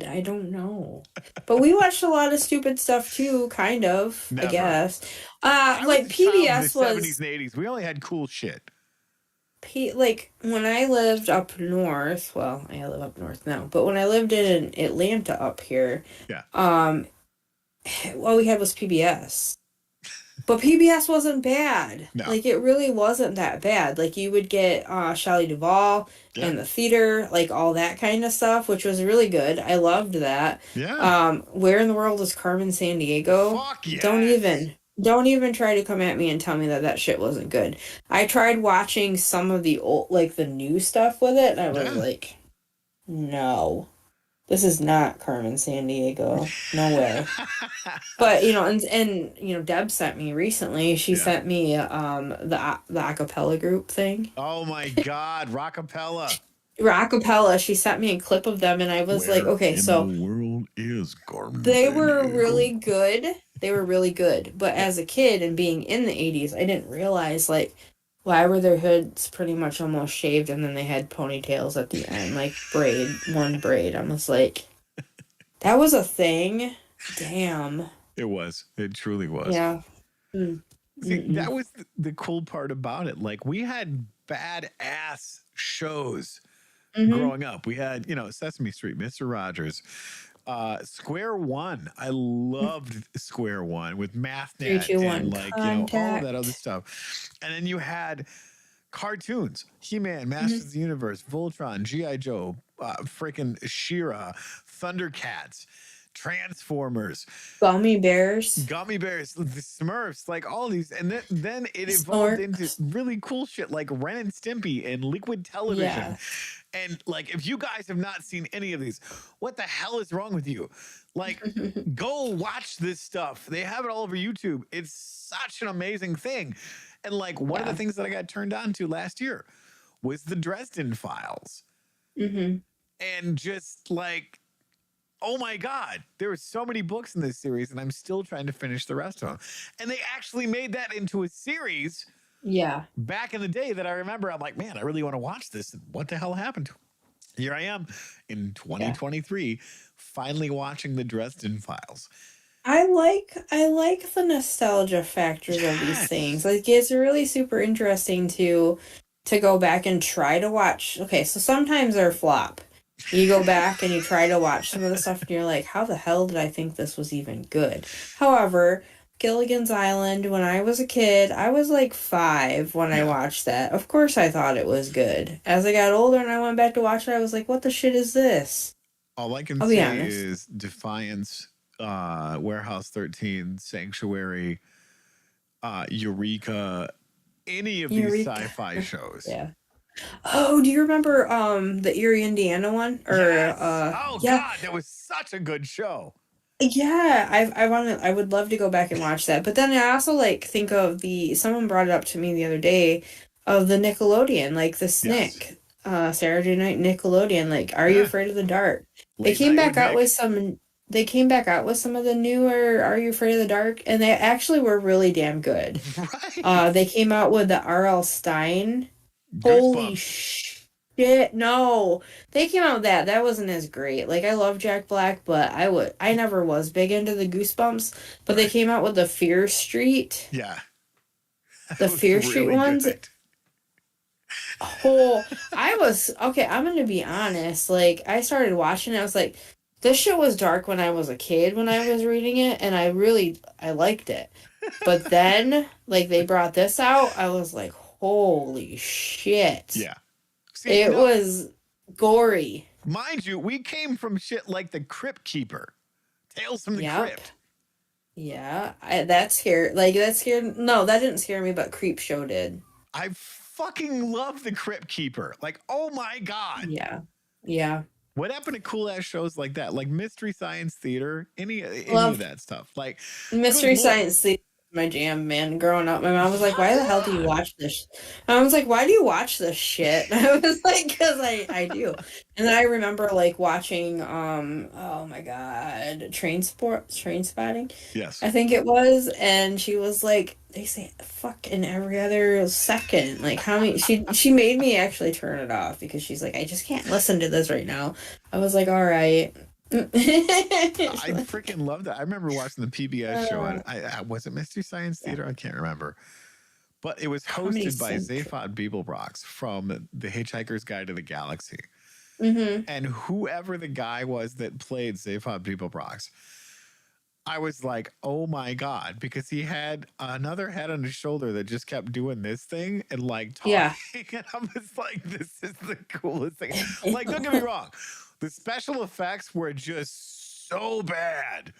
I don't know. But we watched a lot of stupid stuff too, kind of, I Never. guess. I was Like a child in the PBS 70s was and 80s. We only had cool shit. like when I lived up north, well, I live up north now, but when I lived in Atlanta up here, Yeah. um all we had was PBS. But PBS wasn't bad. No. Like it really wasn't that bad. Like you would get Shelley Duvall Yeah. and the theater, like all that kind of stuff, which was really good. I loved that. Yeah. Where in the world is Carmen San Diego? Fuck Don't yes. even don't even try to come at me and tell me that that shit wasn't good. I tried watching some of the old the new stuff with it and I was Yeah. like, no. This is not Carmen San Diego. No way. But and Deb sent me recently. She Yeah. sent me the acapella group thing. Oh my God, Rockapella. Rockapella. She sent me a clip of them, and I was like, Where okay, in so the world is Carmen they San were Diego? really good. They were really good. But Yeah. as a kid and being in the '80s, I didn't realize why were their hoods pretty much almost shaved, and then they had ponytails at the end, like one braid. I was like, that was a thing. Damn. It was. It truly was. Yeah. Mm. See, Mm-mm. that was the cool part about it. We had badass shows Mm-hmm. growing up. We had, Sesame Street, Mr. Rogers, Square One. I loved Square One with Three, MathNet two, and one, all of that other contact. stuff. And then you had cartoons: He-Man, Mm-hmm. Masters of the Universe, Voltron, G.I. Joe, freaking She-Ra, Thundercats, Transformers, Gummy bears. Gummy Bears, the Smurfs, all these. And then it evolved into Snorks. really cool shit like Ren and Stimpy and Liquid Television. Yeah. And if you guys have not seen any of these, what the hell is wrong with you? Go watch this stuff. They have it all over YouTube. It's such an amazing thing. And like one of the Yeah. things that I got turned on to last year was the Dresden Files. Mm-hmm. And just like, oh my God, there were so many books in this series, and I'm still trying to finish the rest of them. And they actually made that into a series Yeah. back in the day that I remember. I'm like, man, I really want to watch this. What the hell happened to it? Here I am in Yeah. 2023, finally watching the Dresden Files. I like the nostalgia factors of these things. Yes. Like it's really super interesting to go back and try to watch. Okay, so sometimes they're flop. You go back and you try to watch some of the stuff and you're like, how the hell did I think this was even good? However, Gilligan's Island, when I was a kid, I was like 5 when I Yeah. watched that. Of course I thought it was good. As I got older and I went back to watch it, I was like, what the shit is this? All I can I'll be say honest. is Defiance, Warehouse 13, Sanctuary, Eureka, any of these Eureka. sci-fi shows. Yeah. Oh, do you remember the Erie, Indiana one? Or Yes. Oh yeah. God, that was such a good show. Yeah, I would love to go back and watch that. But then I also like think of the someone brought it up to me the other day of the Nickelodeon, like the Yes. Snick, Saturday Night Nickelodeon, like Are You Yeah. Afraid of the Dark? They Late came night with back out Nick. with some they came back out with some of the newer Are You Afraid of the Dark? And they actually were really damn good. Right. They came out with the R.L. Stein. Holy Goosebumps. shit, no. They came out with that. That wasn't as great. Like I love Jack Black, but I never was big into the Goosebumps, but they Right. came out with the Fear Street. Yeah. That The was Fear Street really ones. good. Oh, I was okay, I'm gonna be honest. Like I started watching it, I was like, this shit was dark when I was a kid when I was reading it, and I liked it. But then, like they brought this out, I was like, holy shit. Yeah. See, It no, was gory. mind you, we came from shit like the Crypt Keeper, Tales from the Yep. Crypt. Yeah. That scared. Like that scared. No, that didn't scare me, but Creep Show did. I fucking love the Crypt Keeper. Like, oh my God. Yeah. Yeah. What happened to cool ass shows like that? Like Mystery Science Theater, any of Loved that stuff. Like there was Mystery more. Science Theater. My jam, man. Growing up, my mom was like, "Why the hell do you Yeah. watch this?" I was like, "Why do you watch this shit?" And I was like, "Cause I do." And then I remember like watching oh my god, Train Spotting. Yes. I think it was, and she was like, they say fuck in every other second. Like how many she made me actually turn it off because she's like, I just can't listen to this right now. I was like, all right. I freaking loved that. I remember watching the PBS show. I was it Mystery Science Yeah. Theater? I can't remember. But it was Comedy hosted by Central. Zaphod Beeblebrox from The Hitchhiker's Guide to the Galaxy. Mm-hmm. And whoever the guy was that played Zaphod Beeblebrox, I was like, oh my God, because he had another head on his shoulder that just kept doing this thing and like talking. Yeah. And I was like, this is the coolest thing. Like, don't get me wrong. The special effects were just so bad.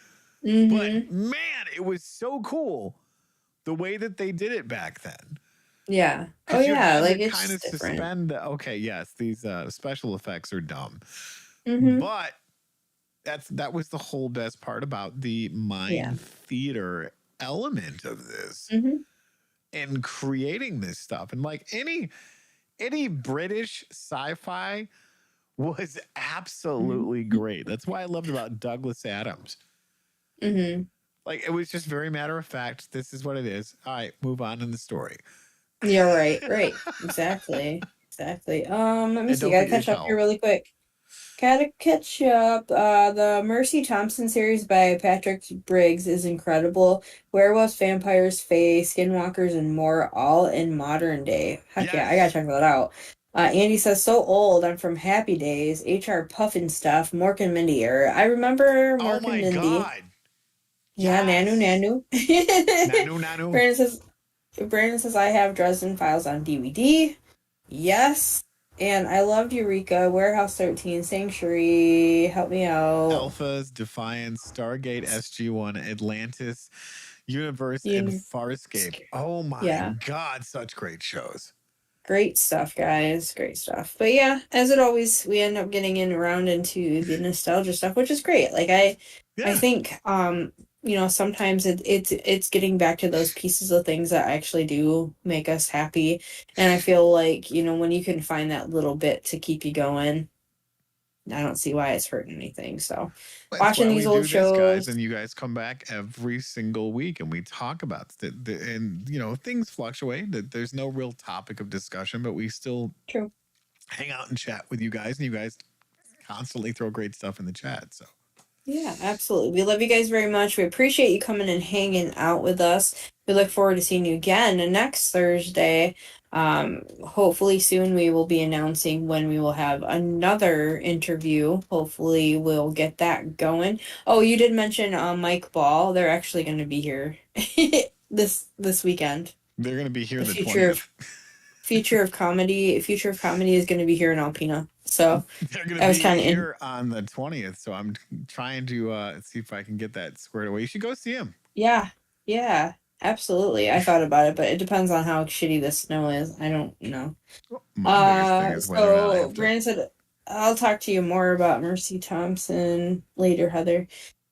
Mm-hmm. But man, it was so cool the way that they did it back then. Yeah. Oh Because you yeah, had like to it's kind of just different. suspend the, okay, yes, these special effects are dumb. Mm-hmm. But that was the whole best part about the mind Yeah. theater element of this Mm-hmm. and creating this stuff. And like any British sci-fi was absolutely great. That's why I loved about Douglas Adams. Mm-hmm. Like it was just very matter of fact. This is what it is. All right, move on in the story. Yeah, right, right. Exactly. Exactly. Let me And see, don't gotta forget your catch up here towel. really quick. Gotta catch up. The Mercy Thompson series by Patrick Briggs is incredible. Werewolves, vampires, fae, skinwalkers, and more, all in modern day. Heck yeah, I gotta Yes. check that out. Andy says, so old, I'm from Happy Days, HR Puffin stuff, Mork and Mindy era. I remember Oh Mork and my Mindy. God. Yeah, Nanu Yes. Nanu. Nanu. Brandon says, I have Dresden Files on DVD. Yes. And I loved Eureka, Warehouse 13, Sanctuary, help me out. Alphas, Defiance, Stargate, SG1, Atlantis, Universe, and You, Farscape. Oh my yeah, God, such great shows. great stuff, guys. Great stuff. But yeah, as it always, we end up getting around into the nostalgia stuff, which is great. Like I Yeah. think sometimes it's getting back to those pieces of things that actually do make us happy. And I feel like, when you can find that little bit to keep you going, I don't see why it's hurting anything. So That's watching why these we old do this, guys, shows. and you guys come back every single week and we talk about and things fluctuate. That there's no real topic of discussion, but we still True. hang out and chat with you guys, and you guys constantly throw great stuff in the chat. So Yeah, absolutely. We love you guys very much. We appreciate you coming and hanging out with us. We look forward to seeing you again next Thursday. Hopefully soon we will be announcing when we will have another interview. Hopefully we'll get that going. Oh, you did mention Mike Ball. They're actually going to be here this weekend. they're going to be here The the 20th. future of comedy is going to be here in Alpena. So They're going to I was be kind of in. here on the 20th, so I'm trying to see if I can get that squared away. You should go see him. Yeah, yeah, absolutely. I thought about it, but it depends on how shitty the snow is. I don't know. My biggest thing is whether or not I So have to. Brandon said, I'll talk to you more about Mercy Thompson later, Heather.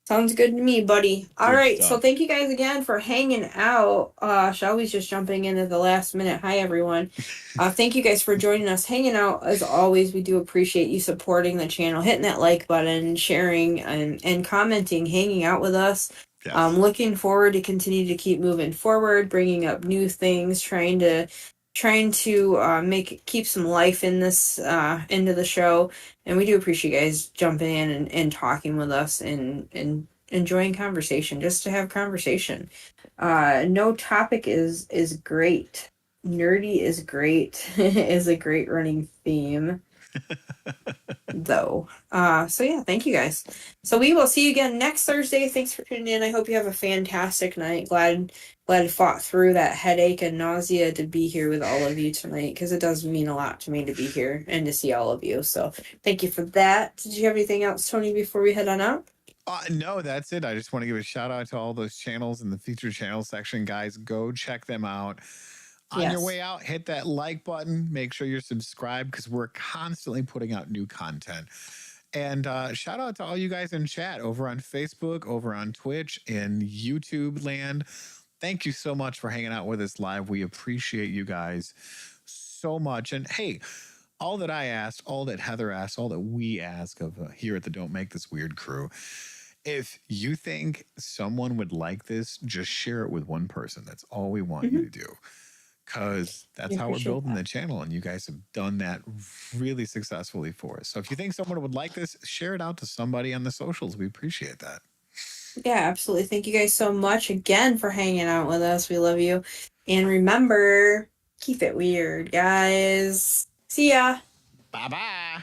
Sounds good to me, buddy. All Good right, so stuff. thank you guys again for hanging out. Shelby's just jumping in at the last minute. Hi, everyone. Thank you guys for joining us, hanging out. As always, we do appreciate you supporting the channel, hitting that like button, sharing, and commenting, hanging out with us. Yes. Looking forward to continue to keep moving forward, bringing up new things, trying to keep some life in this into the show. And we do appreciate you guys jumping in and talking with us and enjoying conversation, just to have conversation. No topic is great. Nerdy is great is a great running theme though. So yeah, thank you guys. So we will see you again next Thursday. Thanks for tuning in. I hope you have a fantastic night. Glad I fought through that headache and nausea to be here with all of you tonight, because it does mean a lot to me to be here and to see all of you. So thank you for that. Did you have anything else, Tony, before we head on out? No, that's it. I just want to give a shout out to all those channels in the featured channel section, guys. Go check them out. On your Yes. way out, hit that like button. Make sure you're subscribed, because we're constantly putting out new content. And shout out to all you guys in chat over on Facebook, over on Twitch, and YouTube land. Thank you so much for hanging out with us live. We appreciate you guys so much. And hey, all that I asked, all that Heather asked, all that we ask of here at the Don't Make This Weird crew, if you think someone would like this, just share it with one person. That's all we want you to do, because that's We how we're appreciate building that. the channel, and you guys have done that really successfully for us. So if you think someone would like this, share it out to somebody on the socials. We appreciate that. Yeah, absolutely. Thank you guys so much again for hanging out with us. We love you. And remember, keep it weird, guys. See ya. Bye bye.